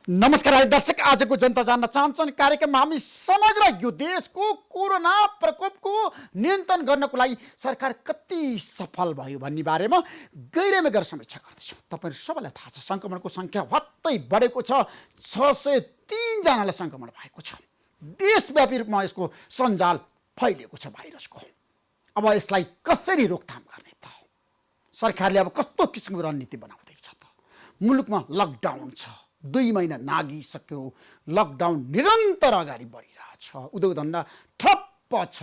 नमस्कार दर्शक, आजको जनता जान्न चाहन्छन् कार्यक्रममा हामी समग्र यो देशको कोरोना प्रकोपको नियन्त्रण गर्नको लागि सरकार कति सफल भयो भन्ने बारेमा गहिराइमा गएर समीक्षा गर्दैछौँ। तपाईहरु सबैलाई थाहा छ, संक्रमणको संख्या हत्तै बढेको छ। 603 जनालाई संक्रमण भएको छ। देशव्यापी रूपमा यसको सञ्जाल फैलिएको छ भाइरसको। अब यसलाई कसरी रोकथाम गर्ने त? सरकारले अब कस्तो किसिमको रणनीति बनाउँदैछ त? मुलुकमा लकडाउन छ, 2 महिना नागिसक्यो। लकडाउन निरन्तर अगाडि बढिरहेछ। उद्योग धन्दा ठप्प छ।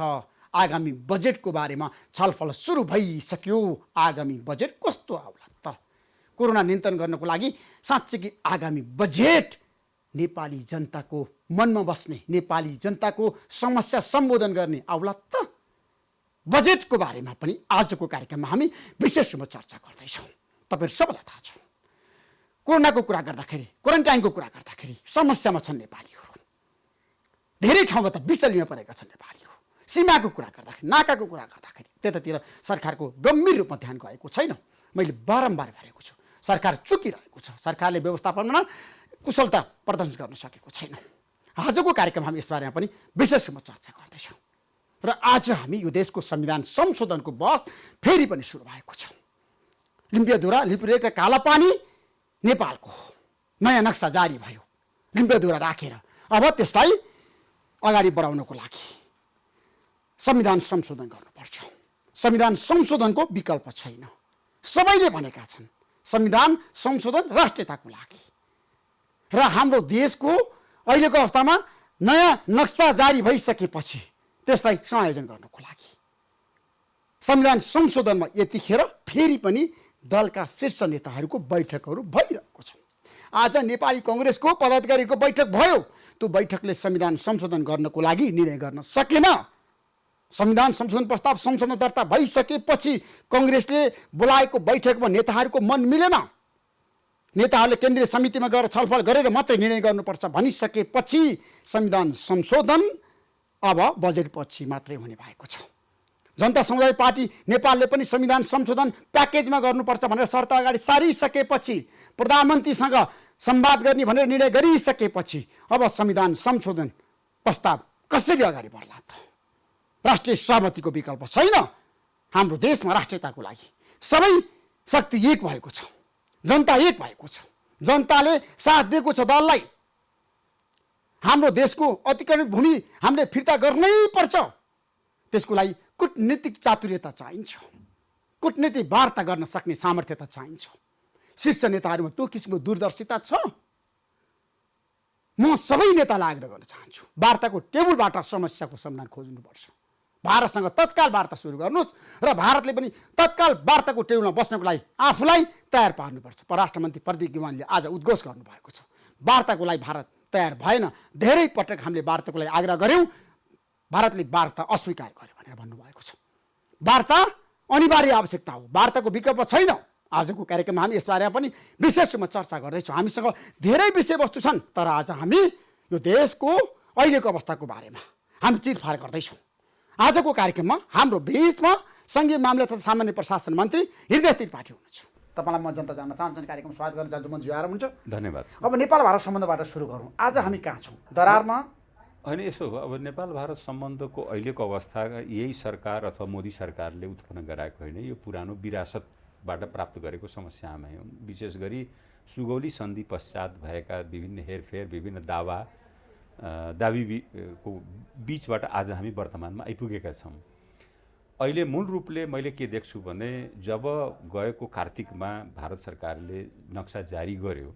आगामी बजेटको बारेमा छलफल सुरु भइसक्यो। आगामी बजेट कस्तो आउला त? कोरोना नियन्त्रण गर्नको लागि साँच्चै आगामी बजेट नेपाली जनताको मनमा बस्ने, नेपाली जनताको समस्या सम्बोधन गर्ने आउला त? बजेटको बारेमा पनि आजको कार्यक्रममा हामी विशेष रूपमा चर्चा गर्दैछौँ। तपाईहरु सबैलाई थाहा छ, कोरोनाको कुरा गर्दाखेरि, क्वारेन्टाइनको कुरा गर्दाखेरि समस्यामा छन् नेपालीहरू। धेरै ठाउँमा त बिचलीमा परेका छन् नेपालीहरू। सीमाको कुरा गर्दाखेरि, नाकाको कुरा गर्दाखेरि त्यतातिर सरकारको गम्भीर रूपमा ध्यान गएको छैन। मैले बारम्बार भनेको छु, सरकार चुकिरहेको छ। सरकारले व्यवस्थापनमा कुशलता प्रदर्शन गर्न सकेको छैन। आजको कार्यक्रम हामी यसबारेमा पनि विशेष रूपमा चर्चा गर्दैछौँ। र आज हामी यो देशको संविधान संशोधनको बहस फेरि पनि सुरु भएको छ। लिम्पियाधुरा, लिपुलेख र कालापानी नेपालको नयाँ नक्सा जारी भयो। लिम्पियाधुरा राखेर अब त्यसलाई अगाडि बढाउनको लागि संविधान संशोधन गर्नुपर्छ। संविधान संशोधनको विकल्प छैन। सबैले भनेका छन् संविधान संशोधन राष्ट्रियताको लागि। र हाम्रो देशको अहिलेको अवस्थामा नयाँ नक्सा जारी भइसकेपछि त्यसलाई संयोजन गर्नको लागि संविधान संशोधनमा यतिखेर फेरि पनि दलका शीर्ष नेताहरूको बैठकहरू भइरहेको छ। आज नेपाली कांग्रेसको पदाधिकारीको बैठक भयो। त्यो बैठकले संविधान संशोधन गर्नको लागि निर्णय गर्न सकेन। संविधान संशोधन प्रस्ताव संसदमा दर्ता भइसकेपछि कांग्रेसले बोलाएको बैठकमा नेताहरूको मन मिलेन। नेताहरूले केन्द्रीय समितिमा गएर छलफल गरेर मात्रै निर्णय गर्नुपर्छ भनिसकेपछि संविधान संशोधन अब बजेटपछि मात्रै हुने भएको छ। जनता समुदाय पार्टी नेपालले पनि संविधान संशोधन प्याकेजमा गर्नुपर्छ भनेर शर्त अगाडि सारिसकेपछि, प्रधानमन्त्रीसँग संवाद गर्ने भनेर निर्णय गरिसकेपछि अब संविधान संशोधन प्रस्ताव कसरी अगाडि बढ्ला त? राष्ट्रिय सहमतिको विकल्प छैन। हाम्रो देशमा राष्ट्रियताको लागि सबै शक्ति एक भएको छ। जनता एक भएको छ। जनताले साथ दिएको छ दललाई। हाम्रो देशको अतिक्रमित भूमि हामीले फिर्ता गर्नै पर्छ। त्यसको लागि कूटनीतिक चातुर्यता चाहिन्छ। कूटनीतिक वार्ता गर्न सक्ने सामर्थ्यता चाहिन्छ। शीर्ष नेताहरूमा त्यो किसिमको दूरदर्शिता छ। म सबै नेतालाई आग्रह गर्न चाहन्छु, वार्ताको टेबलबाट समस्याको समाधान खोज्नुपर्छ। भारतसँग तत्काल वार्ता सुरु गर्नुहोस् र भारतले पनि तत्काल वार्ताको टेबलमा बस्नको लागि आफूलाई तयार पार्नुपर्छ। परराष्ट्र मन्त्री प्रदीप गेवालीले आज उद्घोष गर्नुभएको छ। वार्ताको लागि भारत तयार भएन। धेरै पटक हामीले वार्ताको लागि आग्रह गऱ्यौँ, भारतले वार्ता अस्वीकार गर्यो भनेर भन्नुभएको छ। वार्ता अनिवार्य आवश्यकता हो। वार्ताको विकल्प छैन। आजको कार्यक्रममा हामी यसबारेमा पनि विशेष रूपमा चर्चा गर्दैछौँ। हामीसँग धेरै विषयवस्तु छन्, तर आज हामी यो देशको अहिलेको अवस्थाको बारेमा हामी चिरफार गर्दैछौँ। आजको कार्यक्रममा हाम्रो बीचमा संघीय मामला तथा सामान्य प्रशासन मन्त्री हृदय त्रिपाठी हुनुहुन्छ। तपाईँलाई म जनता जान्न चाहन्छन् कार्यक्रम स्वागत गर्न चाहन्छु। मन्त्री आराम हुन्छ? धन्यवाद। अब नेपाल भारत सम्बन्धबाट सुरु गरौँ। आज हामी कहाँ छौँ? दरारमा होइन, यसो हो, अब नेपाल भारत सम्बन्धको अहिलेको अवस्था यही सरकार अथवा मोदी सरकारले उत्पन्न गराएको होइन, यो पुरानो विरासतबाट प्राप्त गरेको समस्यामै हो। विशेष गरी सुगौली सन्धि पश्चात भएका विभिन्न हेरफेर, विभिन्न दाबीको बीचबाट आज हामी वर्तमानमा आइपुगेका छौँ। अहिले मूल रूपले मैले के देख्छु भने, जब गएको कार्तिकमा भारत सरकारले नक्सा जारी गर्यो,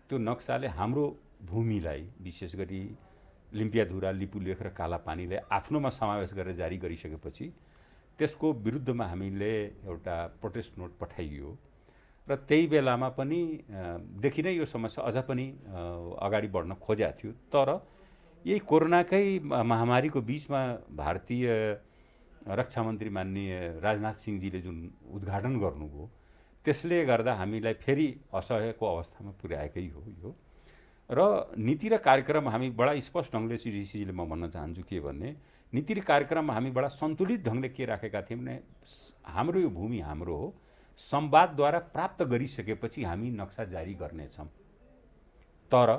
त्यो नक्साले हाम्रो भूमिलाई विशेष गरी लिम्पियाधुरा, लिपुलेख र कालापानीलाई आफ्नोमा समावेश गरेर जारी गरिसकेपछि त्यसको विरुद्धमा हामीले एउटा प्रोटेस्ट नोट पठाइयो र त्यही बेलामा पनि देखि नै यो समस्या अझ पनि अगाडि बढ्न खोजेको थियो। तर यही कोरोनाकै महामारीको बिचमा भारतीय रक्षा मन्त्री माननीय राजनाथ सिंहजीले जुन उद्घाटन गर्नुभयो, त्यसले गर्दा हामीलाई फेरि असह्यको अवस्थामा पुर्याएकै हो यो। र नीति र कार्यक्रम हामी बडा स्पष्ट ढङ्गले श्री म भन्न चाहन्छु के भन्ने, नीति र कार्यक्रममा हामी बडा सन्तुलित ढङ्गले के राखेका थियौँ भने, हाम्रो यो भूमि हाम्रो हो, संवादद्वारा प्राप्त गरिसकेपछि हामी नक्सा जारी गर्नेछौँ। तर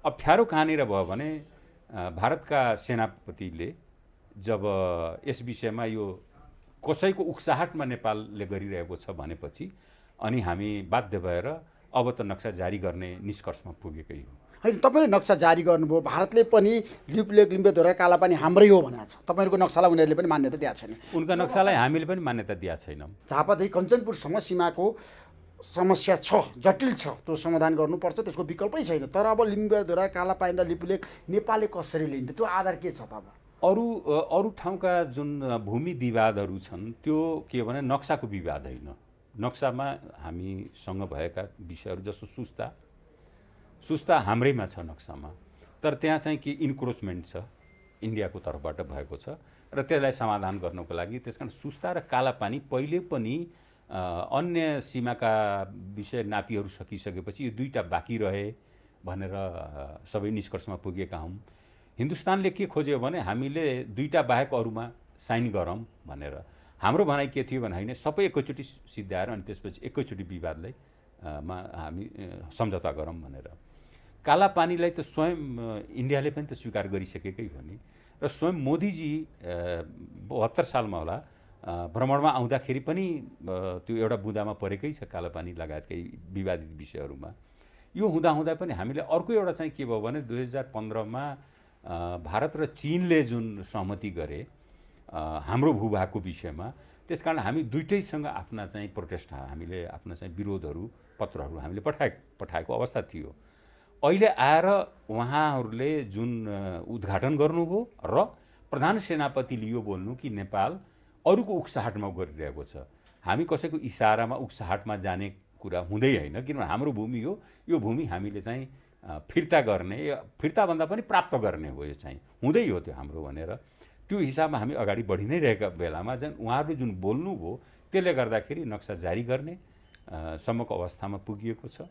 अप्ठ्यारो कहाँनिर भयो भने भारतका सेनापतिले जब यस विषयमा यो कसैको उक्साहटमा नेपालले गरिरहेको छ भनेपछि अनि हामी बाध्य भएर अब त नक्सा जारी गर्ने निष्कर्षमा पुगेकै हो। होइन, तपाईँले नक्सा जारी गर्नुभयो, भारतले पनि लिपुलेक लिम्बेधोरा कालापानी हाम्रै हो भनेको छ, तपाईँहरूको नक्सालाई उनीहरूले पनि मान्यता दिएको छैन। उनका नक्सालाई हामीले पनि मान्यता दिएको छैनौँ। झापादेखि कञ्चनपुरसम्म सीमाको समस्या छ, जटिल छ, त्यो समाधान गर्नुपर्छ, त्यसको विकल्पै छैन। तर अब लिम्बेधोरा कालापानी र लिपुलेक नेपालले कसरी लिन्छ, त्यो आधार के छ त? अब अरू ठाउँका जुन भूमि विवादहरू छन् त्यो के भने नक्साको विवाद होइन। नक्सामा हामीसँग भएका विषयहरू जस्तो सुस्ता हाम्रैमा छ नक्सामा, तर त्यहाँ चाहिँ के इन्क्रोचमेन्ट छ इन्डियाको तर्फबाट भएको छ र त्यसलाई समाधान गर्नको लागि त्यसकारण सुस्ता र कालापानी पहिले पनि अन्य सीमाका विषय नापीहरू सकिसकेपछि यो दुईटा बाँकी रहे भनेर सबै निष्कर्षमा पुगेका हौँ। हिन्दुस्तानले के खोज्यो भने हामीले दुईटा बाहेक अरूमा साइन गरौँ भनेर। हाम्रो भनाइ के थियो भने होइन, सबै एकैचोटि सिद्ध्याएर अनि त्यसपछि एकैचोटि विवादलाई हामी सम्झौता गरौँ भनेर। कालापानीलाई त स्वयं इन्डियाले पनि त स्वीकार गरिसकेकै हो नि। र स्वयं मोदीजी 72 सालमा होला भ्रमणमा आउँदाखेरि पनि त्यो एउटा बुँदामा परेकै छ कालापानी लगायतकै विवादित विषयहरूमा। यो हुँदाहुँदा पनि हामीले अर्को एउटा चाहिँ के भयो भने 2015मा भारत र चीनले जुन सहमति गरे हाम्रो भूभागको विषयमा, त्यसकारण हामी दुईटैसँग आफ्ना चाहिँ प्रोटेस्ट, हामीले आफ्ना चाहिँ विरोधहरू पत्रहरू हामीले पठाएको अवस्था थियो। अहिले आएर उहाँहरूले जुन उद्घाटन गर्नुभयो र प्रधान सेनापतिले यो बोल्नु कि नेपाल अरूको उक्साहटमा गरिरहेको छ, हामी कसैको इसारामा उक्साहटमा जाने कुरा हुँदै होइन, किनभने हाम्रो भूमि हो, यो भूमि हामीले चाहिँ फिर्ता गर्ने, फिर्ताभन्दा पनि प्राप्त गर्ने हो, यो चाहिँ हुँदै हो त्यो हाम्रो भनेर त्यो हिसाबमा हामी अगाडि बढी नै रहेका बेलामा उहाँहरूले जुन बोल्नुभयो त्यसले गर्दाखेरि नक्सा जारी गर्ने सम्मको अवस्थामा पुगिएको छ।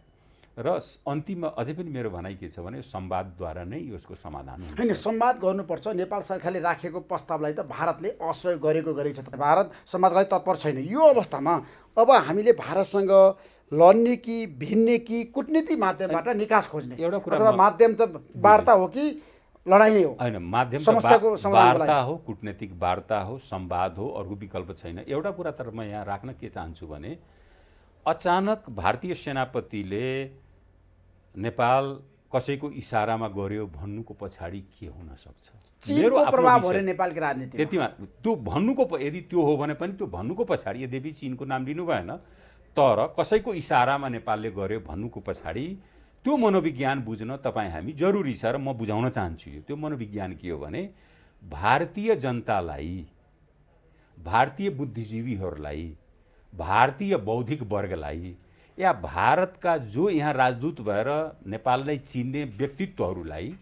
र अन्तिममा अझै पनि मेरो भनाइ के छ भने संवादद्वारा नै यसको समाधान हुन्छ। होइन, संवाद गर्नुपर्छ। नेपाल सरकारले राखेको प्रस्तावलाई त भारतले असहयोग गरेको गरेको छ, भारत संवादलाई तत्पर छैन। यो अवस्थामा अब हामीले भारतसँग लड्ने कि भिड्ने कि कुटनीति माध्यमबाट निकास खोज्ने, एउटा कुरा अथवा माध्यम त वार्ता हो कि लडाइँ नै हो? होइन, माध्यम समस्याको वार्ता हो, कुटनीतिक वार्ता हो, संवाद हो, अरू विकल्प छैन। एउटा कुरा तर म यहाँ राख्न के चाहन्छु भने अचानक भारतीय सेनापतिले नेपाल कसैको इसारामा गर्यो भन्नुको पछाडि के हुन सक्छ? चीनको प्रभाव हो रे नेपालको राजनीति। त्यतिमा त्यो भन्नुको, यदि त्यो हो भने पनि त्यो भन्नुको पछाडि, यद्यपि चीनको नाम लिनु भएन, तर कसैको इसारामा नेपालले गर्यो भन्नुको पछाडि त्यो मनोविज्ञान बुझ्न तपाईँ हामी जरुरी छ र म बुझाउन चाहन्छु। त्यो मनोविज्ञान के हो भने भारतीय जनतालाई, भारतीय बुद्धिजीवीहरूलाई, भारतीय बौद्धिक वर्गलाई या भारतका जो यहाँ राजदूत भएर नेपाललाई चिन्ने व्यक्तित्वहरूलाई,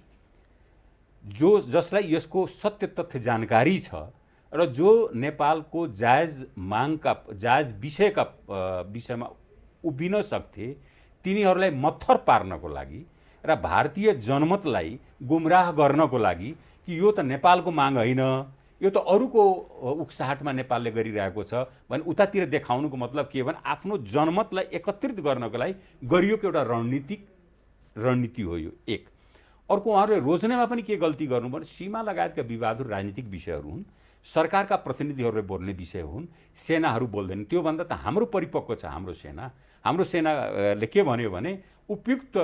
जसलाई यसको सत्य तथ्य जानकारी छ र जो नेपालको जायज मागका, जायज विषयमा उभिन सक्थे, तिनीहरूलाई मत्थर पार्नको लागि र भारतीय जनमतलाई गुमराह गर्नको लागि कि यो त नेपालको माग होइन, यो त अरूको उक्साहटमा नेपालले गरिरहेको छ भने उतातिर देखाउनुको मतलब के भने आफ्नो जनमतलाई एकत्रित गर्नको लागि गरिएको एउटा रणनीति हो यो। एक अर्को, उहाँहरूले रोज्नेमा पनि के गल्ती गर्नु भने सीमा लगायतका विवादहरू राजनीतिक विषयहरू हुन्, सरकारका प्रतिनिधिहरूले बोल्ने विषय हुन्, सेनाहरू बोल्दैनन्। त्योभन्दा त हाम्रो परिपक्व छ हाम्रो सेनाले के भन्यो भने उपयुक्त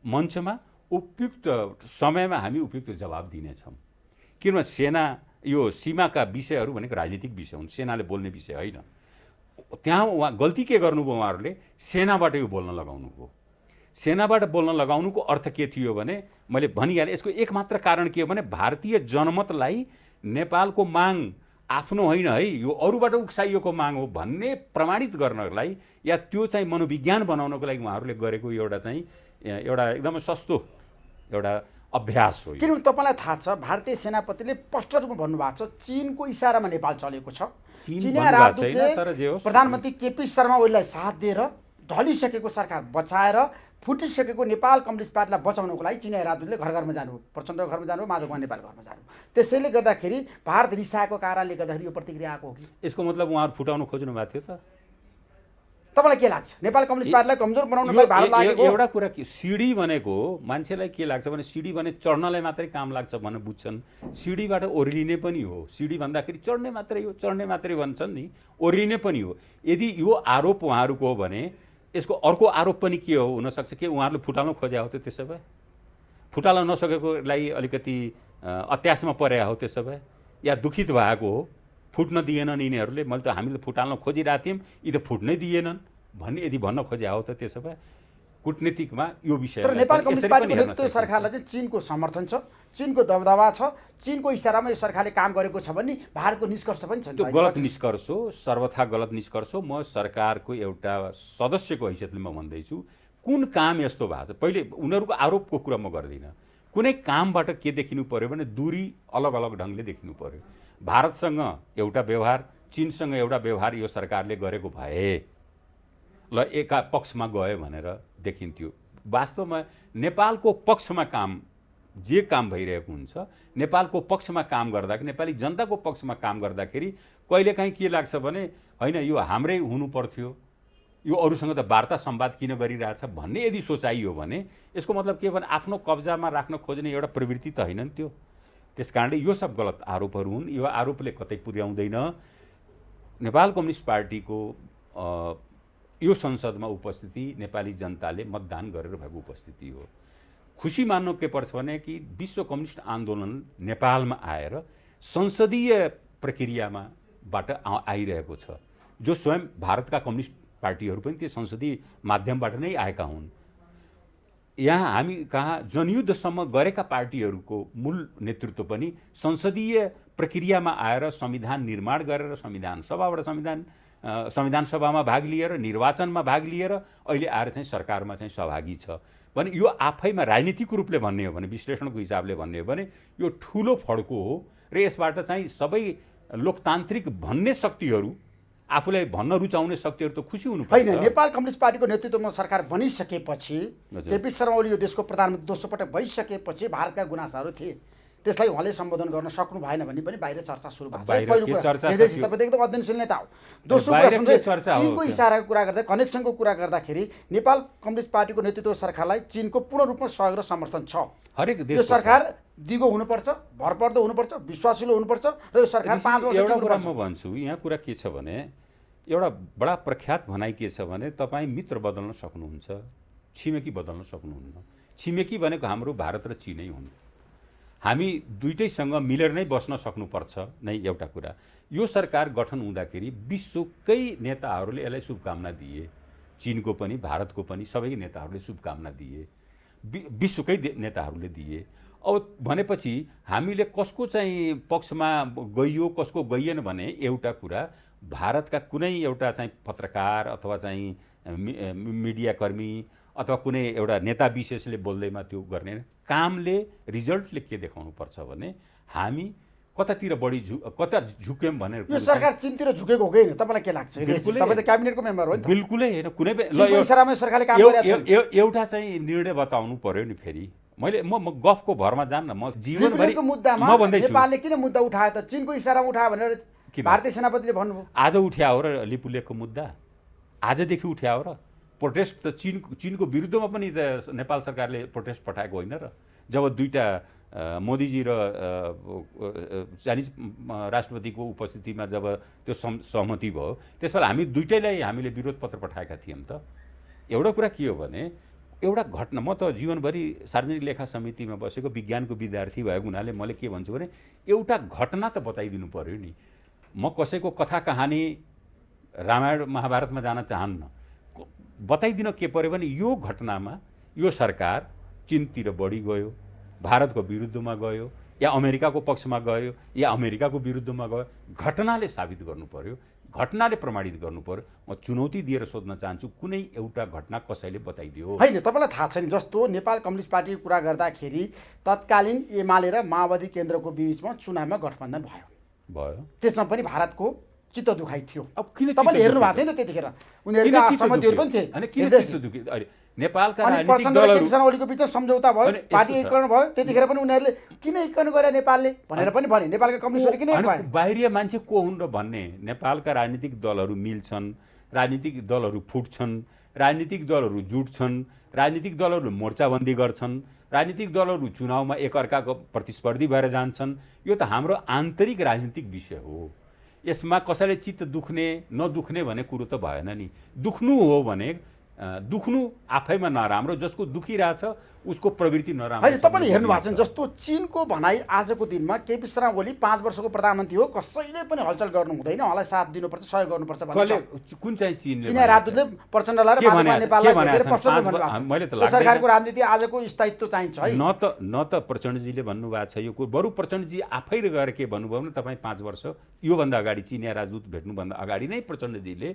मञ्चमा उपयुक्त समयमा हामी उपयुक्त जवाब दिनेछौँ। किनभने सेना, यो सीमाका विषयहरू भनेको राजनीतिक विषय हुन्, सेनाले बोल्ने विषय होइन। त्यहाँ उहाँ गल्ती के गर्नुभयो, उहाँहरूले सेनाबाट यो बोल्न लगाउनुभयो। सेनाबाट बोल्न लगाउनुको अर्थ के थियो भने मैले भनिहालेँ, यसको एकमात्र कारण के हो भने भारतीय जनमतलाई नेपालको माग आफ्नो होइन है, यो अरूबाट उक्साइएको माग हो भन्ने प्रमाणित गर्नलाई या त्यो चाहिँ मनोविज्ञान बनाउनको लागि उहाँहरूले गरेको एउटा एकदमै सस्तो एउटा अभ्यास हो। किनभने तपाईँलाई थाहा छ भारतीय सेनापतिले स्पष्ट रूपमा भन्नुभएको छ चीनको इसारामा नेपाल चलेको छ। चीनिया राजदूतले प्रधानमन्त्री केपी शर्मा ओलीलाई साथ दिएर ढलिसकेको सरकार बचाएर फुटिसकेको नेपाल कम्युनिस्ट पार्टीलाई बचाउनको लागि चीनिया राजदूतले घर घरमा जानु, प्रचण्डको घरमा जानु, माधवकुमार नेपाल घरमा जानु। त्यसैले गर्दाखेरि भारत रिसाएको कारणले गर्दाखेरि यो प्रतिक्रिया आएको हो कि? यसको मतलब उहाँहरू फुटाउन खोज्नु भएको थियो त? तपाईँलाई के लाग्छ नेपाल कम्युनिस्ट पार्टीलाई कमजोर बनाउनलाई भारत लागेको एउटा कुरा के सिडी भनेको मान्छेलाई के लाग्छ भने सिडी भने चढ्नलाई मात्रै काम लाग्छ भनेर बुझ्छन्। सिडीबाट ओर्लिने पनि हो, सिडी भन्दाखेरि चढ्ने मात्रै हो, चढ्ने मात्रै भन्छन् नि, ओर्लिने पनि हो। यदि यो आरोप उहाँहरूको हो भने यसको अर्को आरोप पनि के हो हुनसक्छ कि उहाँहरूले फुटाल्न खोजे हो त त्यसो भए, फुटाल्न नसकेकोलाई अलिकति अत्यासमा परे हो त्यसो भए, या दुखित भएको हो फुट्न दिएनन् यिनीहरूले, मैले त हामीले फुटाल्न खोजिरहेको थियौँ यी त फुट्नै दिएनन् भन्ने यदि भन्न खोजे हो त त्यसो भए कूटनीतिकमा यो विषय। तर नेपाल कम्युनिस्ट पार्टीको नेतृत्व सरकारलाई चाहिँ चीनको समर्थन छ, चीनको दबदबा छ, चीनको इसारामा यो सरकारले काम गरेको छ भन्ने भारतको निष्कर्ष पनि छ। त्यो गलत निष्कर्ष हो, सर्वथा गलत निष्कर्ष हो। म सरकारको एउटा सदस्यको हैसियतले म भन्दैछु कुन काम यस्तो भएको छ। पहिले उनीहरूको आरोपको कुरा म गर्दिनँ, कुनै कामबाट के देखिनु पर्यो भने दूरी अलग अलग ढङ्गले देखिनु पर्यो। भारतसँग एउटा व्यवहार, चीनसँग एउटा व्यवहार यो सरकारले गरेको भए ल एका पक्षमा गयो भनेर देखिन्थ्यो। वास्तवमा नेपालको पक्षमा काम जे काम भइरहेको हुन्छ, नेपालको पक्षमा काम गर्दाखेरि, नेपाली जनताको पक्षमा काम गर्दाखेरि कहिलेकाहीँ के लाग्छ भने होइन यो हाम्रै हुनु पर्थ्यो, यो अरूसँग त वार्ता संवाद किन गरिरहेछ भन्ने यदि सोचाइ हो भने यसको मतलब के भने आफ्नो कब्जामा राख्न खोज्ने एउटा प्रवृत्ति त होइन नि त्यो। त्यस कारणले यो सब गलत आरोपहरू हुन्। यो आरोपले कतै पुर्याउँदैन। नेपाल कम्युनिस्ट पार्टीको यो संसदमा उपस्थिति नेपाली जनताले मतदान गरेर भएको उपस्थिति हो। खुसी मान्नु के पर्छ भने कि विश्व कम्युनिस्ट आन्दोलन नेपालमा आएर संसदीय प्रक्रियाबाट आइरहेको छ, जो स्वयं भारतका कम्युनिस्ट पार्टीहरू पनि त्यो संसदीय माध्यमबाट नै आएका हुन्। यहाँ हामी कहाँ जनयुद्धसम्म गरेका पार्टीहरूको मूल नेतृत्व पनि संसदीय प्रक्रियामा आएर संविधान निर्माण गरेर संविधान सभामा भाग लिएर, निर्वाचनमा भाग लिएर अहिले आएर चाहिँ सरकारमा चाहिँ सहभागी छ भने यो आफैमा राजनीतिक रूपले भन्ने हो भने, विश्लेषणको हिसाबले भन्ने हो भने यो ठुलो फड्को हो र यसबाट चाहिँ सबै लोकतान्त्रिक भन्ने शक्तिहरू, आफूलाई भन्न रुचाउने शक्तिहरू त खुसी हुनुपर्छ। होइन, नेपाल कम्युनिस्ट पार्टीको नेतृत्वमा सरकार बनिसकेपछि, केपी शर्मा ओली यो देशको प्रधानमन्त्री दोस्रो पटक भइसकेपछि भारतका गुनासाहरू थिए, त्यसलाई उहाँले सम्बोधन गर्न सक्नु भएन भन्ने पनि बाहिर चर्चा सुरु भएको छ। पहिलो कुरा तपाईँ एकदम अध्ययनशील नेता हो। दोस्रो कुरा चीनको इसाराको कुरा गर्दा, कनेक्सनको कुरा गर्दाखेरि नेपाल कम्युनिस्ट पार्टीको नेतृत्व सरकारलाई चीनको पूर्ण रूपमा सहयोग र समर्थन छ। हरेक देश यो सरकार दिगो हुनुपर्छ, भरपर्दो हुनुपर्छ, विश्वासिलो हुनुपर्छ र यो सरकार 5 वर्ष एउटा कुरा म भन्छु। यहाँ कुरा के छ भने एउटा बडा प्रख्यात भनाइ के छ भने तपाईँ मित्र बदल्न सक्नुहुन्छ, छिमेकी बदल्न सक्नुहुन्न। छिमेकी भनेको हाम्रो भारत र चीनै हुन्। हामी दुईटैसँग मिलेर नै बस्न सक्नुपर्छ नै एउटा कुरा। यो सरकार गठन हुँदाखेरि विश्वकै नेताहरूले यसलाई शुभकामना दिए, चीनको पनि भारतको पनि सबै नेताहरूले शुभकामना दिए, विश्वकै नेताहरूले दिए। अब भनेपछि हामीले कसको चाहिँ पक्षमा गइयो कसको गइएन भने एउटा कुरा भारतका कुनै एउटा चाहिँ पत्रकार अथवा चाहिँ मिडियाकर्मी अथवा कुनै एउटा नेता विशेषले बोल्दैमा त्यो गर्ने कामले, रिजल्टले के देखाउनु पर्छ भने हामी कतातिर बढी कता झुक्यौँ भनेर। यो सरकार चीनतिर झुकेको हो कि होइन तपाईँलाई के लाग्छ? तपाईँ त क्याबिनेटको मेम्बर हो नि त। बिल्कुलै होइन, कुनै सरकारले काम गरेको छ। एउटा चाहिँ निर्णय बताउनु पर्यो नि। फेरि म गफको भरमा जान्न, म जीवनभरि मुद्दामा नेपालले किन मुद्दा उठायो त? चीनको इसारामा उठायो भनेर भारतीय सेनापतिले भन्नुभयो। आज उठ्यायो र लिपुलेखको मुद्दा आजदेखि उठ्यायो र प्रोटेस्ट त चीनको विरुद्धमा पनि त नेपाल सरकारले प्रोटेस्ट पठाएको होइन र? जब दुईटा मोदीजी र चाइनिज राष्ट्रपतिको उपस्थितिमा जब त्यो सहमति भयो त्यसपछि हामी दुईटैलाई हामीले विरोध पत्र पठाएका थियौँ त। एउटा कुरा के हो भने एउटा घटना, म त जीवनभरि सार्वजनिक लेखा समितिमा बसेको विज्ञानको विद्यार्थी भएको हुनाले मैले के भन्छु भने एउटा घटना त बताइदिनु पर्यो नि। म कसैको कथा कहानी रामायण महाभारतमा जान चाहन्न, बताइदिन के पर्यो भने यो घटनामा यो सरकार चीनतिर बढी गयो, भारतको विरुद्धमा गयो, या अमेरिकाको पक्षमा गयो, या अमेरिकाको विरुद्धमा गयो, घटनाले साबित गर्नु पर्यो, घटनाले प्रमाणित गर्नु पर्यो। म चुनौती दिएर सोध्न चाहन्छु कुनै एउटा घटना कसैले बताइदियो। होइन, तपाईँलाई थाहा छैन जस्तो नेपाल कम्युनिस्ट पार्टीको कुरा गर्दाखेरि तत्कालीन एमाले र माओवादी केन्द्रको बिचमा चुनावमा गठबन्धन भयो। त्यसमा पनि भारतको चित्त दुखाइ थियो। अब किन तपाईँले हेर्नु भएको थियो नि त त्यतिखेर उनीहरूका सहमतिहरू पनि थिए। अनि किन चित्त दुखी? अहिले नेपालका राजनीतिक दलहरू ओलीको बिचमा सम्झौता भयो, पार्टी एकीकरण भयो, त्यतिखेर पनि उनीहरूले किन एकीकरण गरे नेपालले भनेर पनि भने। नेपालका कम्युनिस्टहरू किन एक भए? बाहिरिया मान्छे को हुन् र भन्ने। नेपालका राजनीतिक दलहरू मिल्छन्, राजनीतिक दलहरू फुट्छन्, राजनीतिक दलहरू जुट्छन्, राजनीतिक दलहरू मोर्चाबन्दी गर्छन्, राजनीतिक दलहरू चुनावमा एकअर्काको प्रतिस्पर्धी भएर जान्छन्। यो त हाम्रो आन्तरिक राजनीतिक विषय हो। यसमा कसैले चित्त दुख्ने नदुख्ने भन्ने कुरो त भएन नि। दुख्नु हो भने दुख्नु आफैमा नराम्रो, जसको दुखिरहेछ उसको प्रवृत्ति नराम्रो। होइन, तपाईँले हेर्नु भएको छ जस्तो चीनको भनाइ आजको दिनमा केपी शर्मा ओली 5 वर्षको प्रधानमन्त्री हो, कसैले पनि हलचल गर्नु हुँदैन, उहाँलाई साथ दिनुपर्छ, सहयोग गर्नुपर्छ भन्ने कुन चाहिँ चीनले चिनिया राजदूतले प्रचण्डलाई र माधव नेपाललाई भेटेर प्रश्न गर्नु भएको छ। मैले त सरकारको राजनीति आजको स्थायित्व चाहिन्छ है। न त प्रचण्डजीले भन्नुभएको छ यो कुरो, बरु प्रचण्डजी आफै गएर के भन्नुभयो भने तपाईँ 5 वर्ष योभन्दा अगाडि चिनिया राजदूत भेट्नुभन्दा अगाडि नै प्रचण्डजीले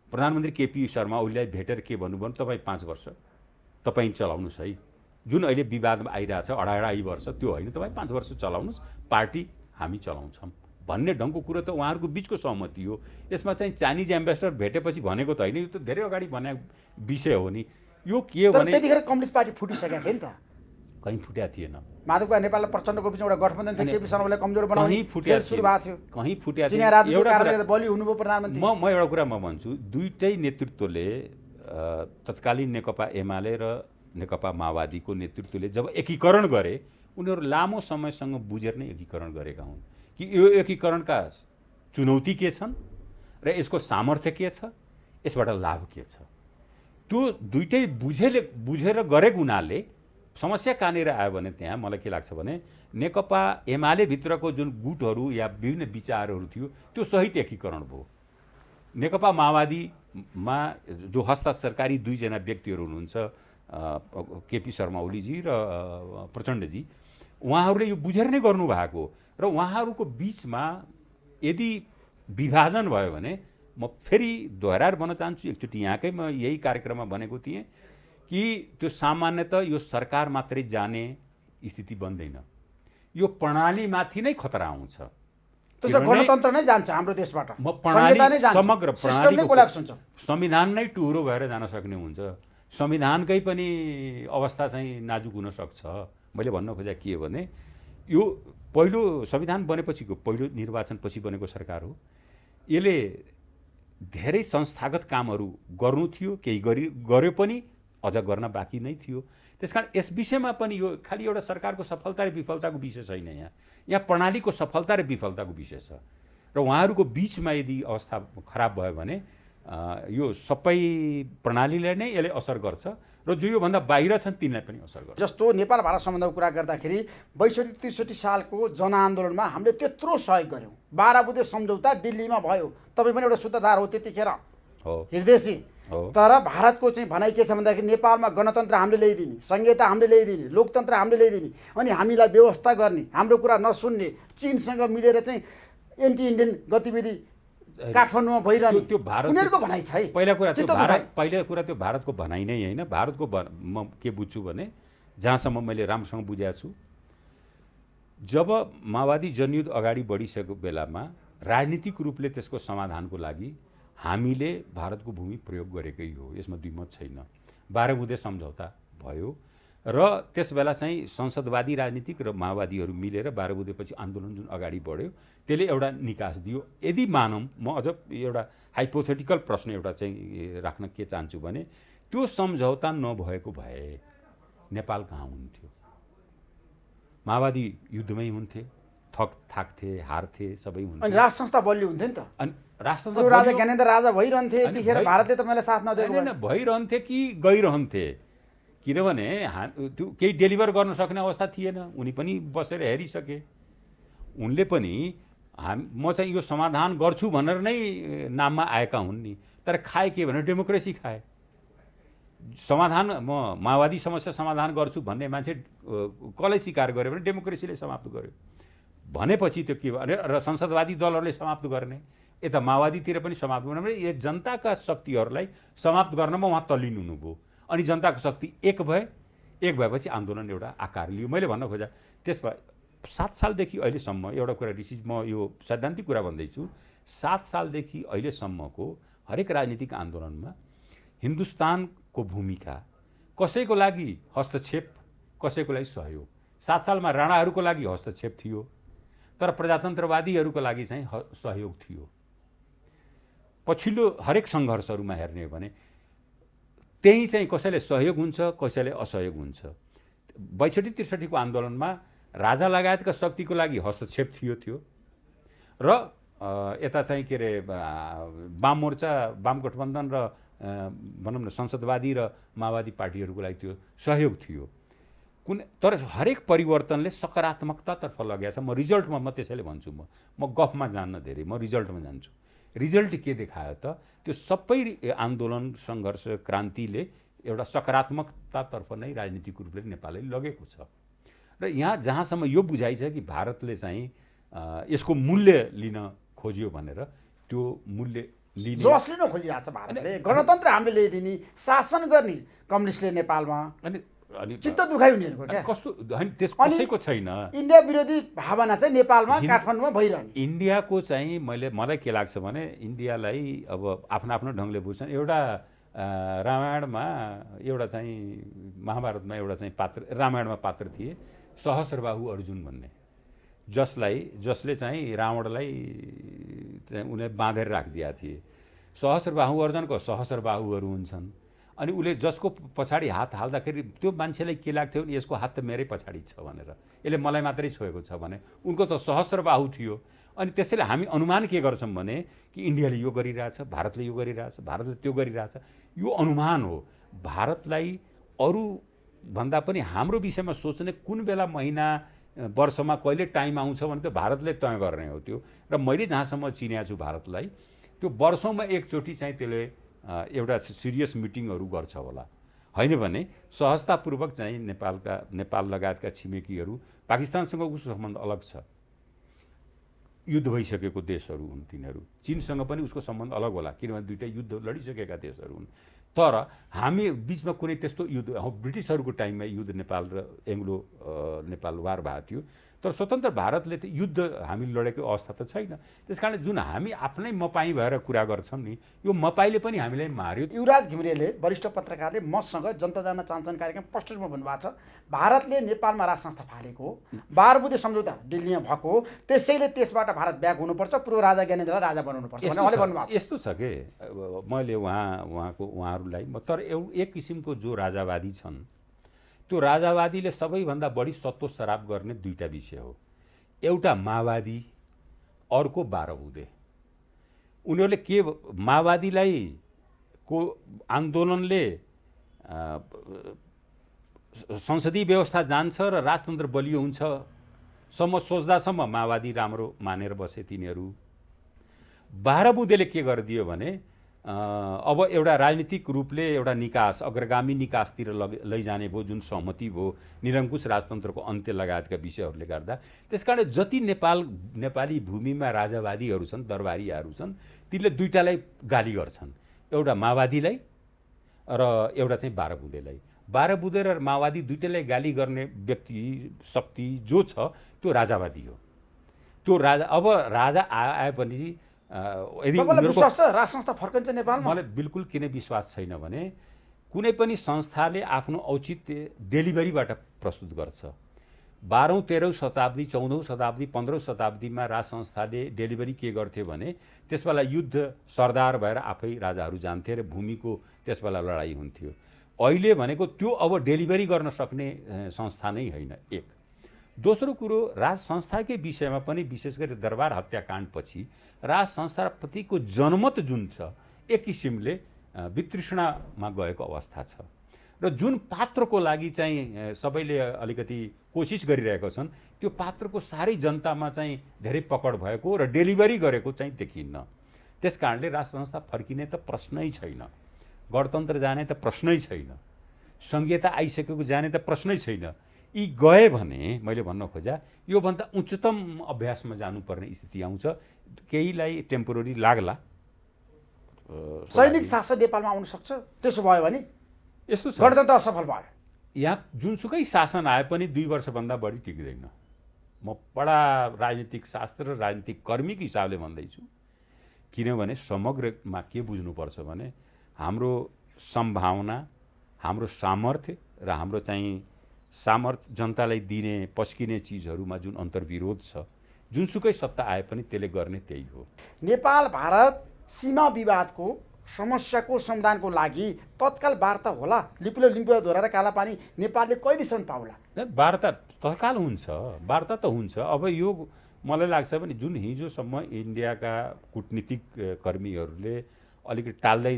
प्रधानमन्त्री केपी शर्मा ओलीलाई भेटेर के भन्नुभयो भने तपाईँ 5 वर्ष तपाईँ चलाउनुहोस् है, जुन अहिले विवादमा आइरहेछ 2.5 वर्ष त्यो होइन, तपाईँ 5 वर्ष चलाउनुहोस्, पार्टी हामी चलाउँछौँ भन्ने ढङ्गको कुरो त उहाँहरूको बिचको सहमति हो। यसमा चाहिँ चाइनिज एम्बेसडर भेटेपछि भनेको त होइन, यो त धेरै अगाडि भने विषय हो नि। यो के हो भने त्यतिखेर कम्युनिस्ट पार्टी फुटिसकेको थियो नि त, कहीँ फुट्या थिएन। माधवका नेपाल र प्रचण्डको बिचमा एउटा गठबन्धन थियो, केपी शर्माले कमजोर बनाउने फुट्या सुरु भएको थियो, कहीँ फुट्या चिनिया राजदूतको कारणले बलि हुनुभयो प्रधानमन्त्री। म एउटा कुरा म भन्छु, दुईटै नेतृत्वले तत्कालीन नेकपा एमाले र नेकपा माओवादीको नेतृत्वले जब एकीकरण गरे उनीहरू लामो समयसँग बुझेर नै एकीकरण गरेका हुन् कि यो एकीकरणका चुनौती के छन् र यसको सामर्थ्य के छ, यसबाट लाभ के छ। त्यो दुईटै बुझेर गरेको हुनाले समस्या कहाँनिर आयो भने त्यहाँ मलाई के लाग्छ भने नेकपा एमाले भित्रको जुन गुटहरू या विभिन्न विचारहरू थियो त्यो सहित एकीकरण भयो। नेकपा माओवादीमा जो हस्ता सरकारी दुईजना व्यक्तिहरू हुनुहुन्छ केपी शर्मा ओलीजी र प्रचण्डजी, उहाँहरूले यो बुझेर नै गर्नुभएको र उहाँहरूको बिचमा यदि विभाजन भयो भने म फेरि दोहोऱ्याएर भन्न चाहन्छु, एकचोटि यहाँकै म यही कार्यक्रममा भनेको थिएँ कि त्यो सामान्यतः यो सरकार मात्रै जाने स्थिति बन्दैन, यो प्रणालीमाथि नै खतरा आउँछ। गणतन्त्र नै जान्छ हाम्रो देशबाट, म प्रणाली समग्र प्रणाली संविधान नै टुहुरो भएर जान सक्ने हुन्छ। संविधानकै पनि अवस्था चाहिँ नाजुक हुन सक्छ। मैले भन्न खोजेँ के हो भने यो पहिलो संविधान बनेपछिको पहिलो निर्वाचनपछि बनेको सरकार हो। यसले धेरै संस्थागत कामहरू गर्नु थियो, केही गर्यो पनि, अझ गर्न बाँकी नै थियो। त्यसकारण यस विषयमा पनि यो खालि एउटा सरकारको सफलता र विफलताको विषय छैन, यहाँ प्रणालीको सफलता र विफलताको विषय छ। र उहाँहरूको बिचमा यदि अवस्था खराब भयो भने यो सबै प्रणालीलाई नै यसले असर गर्छ र जो योभन्दा बाहिर छन् तिनलाई पनि असर गर्छ। जस्तो नेपाल भारत सम्बन्धको कुरा गर्दाखेरि 62-63 सालको जनआन्दोलनमा हामीले त्यत्रो सहयोग गऱ्यौँ, 12 बुँदे सम्झौता दिल्लीमा भयो, तपाईँ पनि एउटा सूत्रधार हो त्यतिखेर हृदयजी। तर भारतको चाहिँ भनाइ के छ भन्दाखेरि नेपालमा गणतन्त्र हामीले ल्याइदिने, संहिता हामीले ल्याइदिने, लोकतन्त्र हामीले ल्याइदिने, अनि हामीलाई व्यवस्था गर्ने, हाम्रो कुरा नसुन्ने, चीनसँग मिलेर चाहिँ एन्टी इन्डियन गतिविधि काठमाडौँमा भइरहने त्यो भारत उनीहरूको भनाइ छ है। पहिला कुरा त्यो भारतको भनाइ नै होइन। भारतको म के बुझ्छु भने जहाँसम्म मैले राम्रोसँग बुझेको छु, जब माओवादी जनयुद्ध अगाडि बढिसकेको बेलामा राजनीतिक रूपले त्यसको समाधानको लागि हामीले भारतको भूमि प्रयोग गरेकै हो, यसमा दुईमत छैन। 12 बुँदे सम्झौता भयो र त्यस बेला चाहिँ संसदवादी राजनीतिक र माओवादीहरू मिलेर 12 बुँदेपछि आन्दोलन जुन अगाडि बढ्यो त्यसले एउटा निकास दियो। यदि मानौँ, म अझ एउटा हाइपोथेटिकल प्रश्न एउटा चाहिँ राख्न के चाहन्छु भने त्यो सम्झौता नभएको भए नेपाल कहाँ हुन्थ्यो? माओवादी युद्धमै हुन्थे, थाक्थे, हार्थे, सबै हुन्थे। अनि राज संस्था बलियो हुन्थ्यो नि त। अनि राष्ट्र राजा ज्ञानेन्द्र राजा भइरहन्थे यतिखेर, भारतले तपाईँलाई साथ नदिएको होइन, भइरहन्थे कि गइरहन्थे, किनभने त्यो केही डेलिभर गर्न सक्ने अवस्था थिएन। उनी पनि बसेर हेरिसके। उनले पनि म चाहिँ यो समाधान गर्छु भनेर नै नाममा आएका हुन् नि, तर खाए के भने डेमोक्रेसी खाए। समाधान म माओवादी समस्या समाधान गर्छु भन्ने मान्छे कसलाई स्वीकार गर्यो भने डेमोक्रेसीले समाप्त गर्यो भनेपछि त्यो के भयो र संसदवादी दलहरूले समाप्त गर्ने, यता माओवादीतिर पनि समाप्त गर्ने, यो जनताका शक्तिहरूलाई समाप्त गर्नमा उहाँ तल्लीन हुनुभयो। अनि जनताको शक्ति एक भएपछि आन्दोलन एउटा आकार लियो। मैले भन्न खोजेँ त्यसमा 7 सालदेखि अहिलेसम्म एउटा कुरा म यो सैद्धान्तिक कुरा भन्दैछु, 7 सालदेखि अहिलेसम्मको हरेक राजनीतिक आन्दोलनमा हिन्दुस्तानको भूमिका कसैको लागि हस्तक्षेप, कसैको लागि सहयोग। 7 सालमा राणाहरूको लागि हस्तक्षेप थियो तर प्रजातन्त्रवादीहरूको लागि चाहिँ सहयोग थियो। पछिल्लो हरेक सङ्घर्षहरूमा हेर्ने हो भने त्यही चाहिँ कसैले सहयोग हुन्छ, कसैले असहयोग हुन्छ। 62-63 को आन्दोलनमा राजा लगायतका शक्तिको लागि हस्तक्षेप थियो र यता चाहिँ के अरे वाम मोर्चा, वाम गठबन्धन र भनौँ न संसदवादी र माओवादी पार्टीहरूको लागि त्यो सहयोग थियो। तर हरेक परिवर्तनले सकारात्मकतातर्फ लगेको छ। म रिजल्टमा म त्यसैले भन्छु, म गफमा जान्न धेरै, म रिजल्टमा जान्छु। रिजल्ट के देखायो त? त्यो सबै आन्दोलन, सङ्घर्ष, क्रान्तिले एउटा सकारात्मकतातर्फ नै राजनीतिक रूपले नेपाललाई लगेको छ। र यहाँ जहाँसम्म यो बुझाइ छ कि भारतले चाहिँ यसको मूल्य लिन खोज्यो भनेर, त्यो मूल्य लिने जसले नै खोजिरहेको छ भारतले। गणतन्त्र हामीले ल्याइदिने, शासन गर्ने कम्युनिस्टले नेपालमा, अनि चित्त दुखाइ उनीहरूको क्या। कस्तो होइन, त्यस कसैको छैन। इन्डिया विरोधी भावना चाहिँ नेपालमा, काठमाडौँमा भइरहने। इन्डियाको चाहिँ मलाई के लाग्छ भने इन्डियालाई अब आफ्नो आफ्नो ढङ्गले बुझ्छन्। एउटा रामायणमा एउटा चाहिँ महाभारतमा एउटा चाहिँ पात्र, रामायणमा पात्र थिए सहस्रबाहु अर्जुन भन्ने, जसले चाहिँ रावणलाई चाहिँ उनले बाँधेर राखिदिएका थिए। सहस्रबाहु अर्जुनको सहस्रबाहुहरू हुन्छन्। अनि उसले जसको पछाडि हात हाल्दाखेरि त्यो मान्छेलाई के लाग्थ्यो भने यसको हात त मेरै पछाडि छ भनेर, यसले मलाई मात्रै छोएको छ भने, उनको त सहस्रबाहु थियो। अनि त्यसैले हामी अनुमान के गर्छौँ भने कि इन्डियाले यो गरिरहेछ, भारतले यो गरिरहेछ, भारतले त्यो गरिरहेछ। यो अनुमान हो। भारतलाई अरूभन्दा पनि हाम्रो विषयमा सोच्ने कुन बेला, महिना, वर्षमा कहिले टाइम आउँछ भने त भारतले तय गर्ने हो त्यो। र मैले जहाँसम्म चिनेको छु भारतलाई, त्यो वर्षौँमा एकचोटि चाहिँ त्यसले एउटा सिरियस मिटिङहरू गर्छ होला। होइन भने सहजतापूर्वक चाहिँ नेपाल लगायतका छिमेकीहरू, पाकिस्तानसँग उसको सम्बन्ध अलग छ, युद्ध भइसकेको देशहरू हुन् तिनीहरू। चीनसँग पनि उसको सम्बन्ध अलग होला, किनभने दुईटै युद्ध लडिसकेका देशहरू हुन्। तर हामी बिचमा कुनै त्यस्तो युद्ध, ब्रिटिसहरूको टाइममा युद्ध नेपाल र एङ्ग्लो नेपाल वार भएको थियो। तर स्वतन्त्र भारतले त युद्ध हामी लडेको अवस्था त छैन। त्यस कारण जुन हामी आफ्नै मपाई भएर कुरा गर्छौँ नि, यो मपाईले पनि हामीलाई मार्यो। युवराज घिमिरेले, वरिष्ठ पत्रकारले मसँग जनता जान्न चाहन्छन् कार्यक्रम फर्स्ट रूपमा भन्नुभएको छ, भारतले नेपालमा राज संस्था फालेको, 12 बुँदे सम्झौता दिल्लीमा भएको, त्यसैले त्यसबाट भारत ब्याक हुनुपर्छ, पूर्व राजा ज्ञानेन्द्रलाई राजा बनाउनुपर्छ भनेर उहाँले भन्नुभएको छ। यस्तो छ के मैले उहाँहरूलाई तर एक किसिमको जो राजावादी छन्, त्यो राजावादीले सबैभन्दा बढी सत्तो सराप गर्ने दुईटा विषय हो। एउटा माओवादी, अर्को 12 बुँदे। उनीहरूले के माओवादीलाई को आन्दोलनले संसदीय व्यवस्था जान्छ र राजतन्त्र बलियो हुन्छ सम्म सोच्दासम्म माओवादी राम्रो मानेर बसे तिनीहरू। 12 बुँदेले के गरिदियो भने अब एउटा राजनीतिक रूपले एउटा निकास, अग्रगामी निकासतिर लैजाने भयो, जुन सहमति भयो, निरङ्कुश राजतन्त्रको अन्त्य लगायतका विषयहरूले गर्दा। त्यसकारण जति नेपाली भूमिमा राजावादीहरू छन्, दरबारीहरू छन्, तिनले दुईटालाई गाली गर्छन्, एउटा माओवादीलाई र एउटा चाहिँ 12 बुँदेलाई। 12 बुँदे र माओवादी दुईटैलाई गाली गर्ने व्यक्ति शक्ति जो छ त्यो राजावादी हो। त्यो राजा, अब राजा आए पनि यदि विश्वास छ राज संस्था फर्कन्छ नेपालमा? मलाई बिल्कुल किन विश्वास छैन भने कुनै पनि संस्थाले आफ्नो औचित्य डेलिभरीबाट प्रस्तुत गर्छ। 12औं 13औं शताब्दी, 14औं शताब्दी, 15औं शताब्दीमा राज संस्थाले डेलिभरी के गर्थ्यो भने त्यसबेला युद्ध सरदार भएर आफै राजाहरू जान्थे र भूमिको त्यसबेला लडाइँ हुन्थ्यो। अहिले भनेको त्यो अब डेलिभरी गर्न सक्ने संस्था नै होइन, एक। दोस्रो कुरो, राज संस्थाकै विषयमा पनि विशेष गरी दरबार हत्याकाण्डपछि राज संस्थाप्रतिको जनमत जुन छ एक किसिमले वितृष्णामा गएको अवस्था छ र जुन पात्रको लागि चाहिँ सबैले अलिकति कोसिस गरिरहेका छन् त्यो पात्रको सारै जनतामा चाहिँ धेरै पकड भएको र डेलिभरी गरेको चाहिँ देखिन्न। त्यसकारणले राज संस्था फर्किने त प्रश्नै छैन, गणतन्त्र जाने त प्रश्नै छैन, संघीयता आइसकेको जाने त प्रश्नै छैन। यी गए भने मैले भन्न खोजा योभन्दा उच्चतम अभ्यासमा जानुपर्ने स्थिति आउँछ। केहीलाई टेम्पोररी लाग्ला, सैनिक शासन नेपालमा आउन सक्छ। त्यसो भयो भने यस्तो छ, गणतन्त्र असफल भयो। यहाँ जुनसुकै शासन आए पनि 2 वर्षभन्दा बढी टिक्दैन। म बडा राजनीतिक शास्त्र र राजनीतिक कर्मीको हिसाबले भन्दैछु, किनभने समग्रमा के बुझ्नुपर्छ भने हाम्रो सम्भावना, हाम्रो सामर्थ्य र हाम्रो चाहिँ सामर्थ्य जनतालाई दिने पस्किने चिजहरूमा जुन अन्तर्विरोध छ, जुनसुकै सत्ता आए पनि त्यसले गर्ने त्यही हो। नेपाल भारत सीमा विवादको समस्याको समाधानको लागि तत्काल वार्ता होला? लिम्बुवा र कालापानी नेपालले कहिलेसम्म पाउला? वार्ता तत्काल हुन्छ, वार्ता त हुन्छ। अब यो मलाई लाग्छ भने जुन हिजोसम्म इन्डियाका कूटनीतिक कर्मीहरूले अलिकति टाल्दै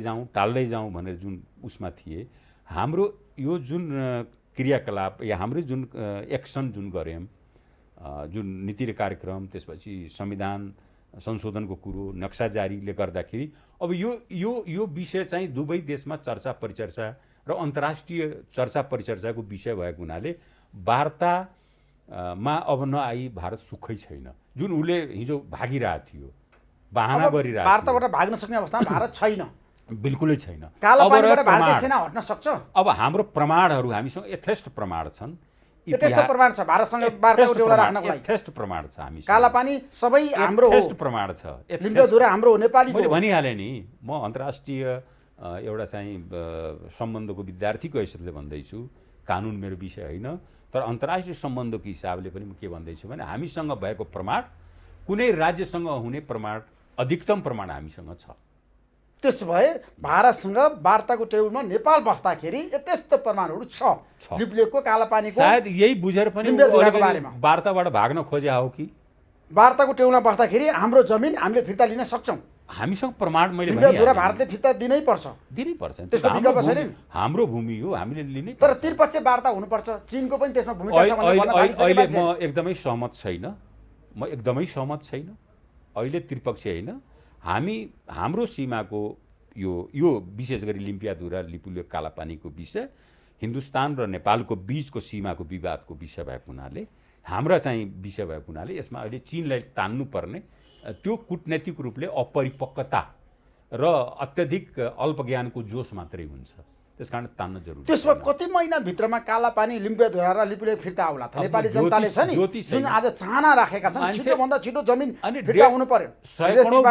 जाउँ भनेर जुन उसमा थिए, हाम्रो यो जुन क्रियाकलाप या हाम्रो जुन एक्सन जुन गऱ्यौँ, जुन नीति र कार्यक्रम, त्यसपछि संविधान संशोधनको कुरो, नक्सा जारीले गर्दाखेरि अब यो विषय चाहिँ दुवै देशमा चर्चा परिचर्चा र अन्तर्राष्ट्रिय चर्चा परिचर्चाको विषय भएको हुनाले वार्तामा अब नआई भारत सुखै छैन। जुन उसले हिजो भागिरहेको थियो, बहाना गरिरहेको थियो, वार्ताबाट भाग्न सक्ने अवस्थामा भारत छैन, बिल्कुलै छैन। कालापानीबाट भारतीय सेना हट्न सक्छ? अब हाम्रो प्रमाणहरू हामीसँग यथेष्ट प्रमाण छन्, यथेष्ट प्रमाण छ भारतसँग वार्ताको टेउला राख्नको लागि। यथेष्ट प्रमाण छ हामीसँग। कालापानी सबै हाम्रो हो, यथेष्ट प्रमाण छ। लिम्बुवा हाम्रो हो, नेपाली मैले भनिहालेँ नि, म अन्तर्राष्ट्रिय एउटा चाहिँ सम्बन्धको विद्यार्थीको हैसियतले भन्दैछु, कानुन मेरो विषय होइन, तर अन्तर्राष्ट्रिय सम्बन्धको हिसाबले पनि म के भन्दैछु भने हामीसँग भएको प्रमाण कुनै राज्यसँग हुने प्रमाण, अधिकतम प्रमाण हामीसँग छ। त्यसो भए भारतसँग वार्ताको टेबलमा नेपाल बस्दाखेरि यथेष्ट प्रमाणहरू छ लिम्बुवाको, कालापानीको। सायद यही बुझेर पनि बारेमा वार्ताबाट भाग्न खोजे हो कि वार्ताको टेबलमा बस्दाखेरि हाम्रो जमिन हामीले फिर्ता लिन सक्छौँ? हामीसँग प्रमाण मैले लिम्बुवा भारतले फिर्ता दिनै पर्छ, त्यसको विकल्प छैन। हाम्रो भूमि हो, हामीले लिनै पर्छ। तर त्रिपक्षीय वार्ता हुनुपर्छ, चीनको पनि त्यसमा भूमिका छ भन्ने भन्न अहिले थालिसकेपछि म एकदमै सहमत छैन। अहिले त्रिपक्षीय होइन, हाम्रो सीमाको यो विशेष गरी लिम्पियाधुरा लिपुले कालापानीको विषय हिन्दुस्तान र नेपालको बीचको सीमाको विवादको विषय भएको हुनाले, हाम्रा चाहिँ विषय भएको हुनाले यसमा अहिले चीनलाई तान्नुपर्ने त्यो कूटनैतिक रूपले अपरिपक्वता र अत्यधिक अल्पज्ञानको जोस मात्रै हुन्छ, त्यसकारण तान्न जरुरी। त्यसमा कति महिनाभित्रमा कालापानी, लिम्बुवा र लिपुले फिर्ता आउला त? नेपाली जनताले छ नि जुन आज चाहना राखेका छन्, छिटोभन्दा छिटो जमिन फिर्ता हुनु पर्यो। सयकडौँ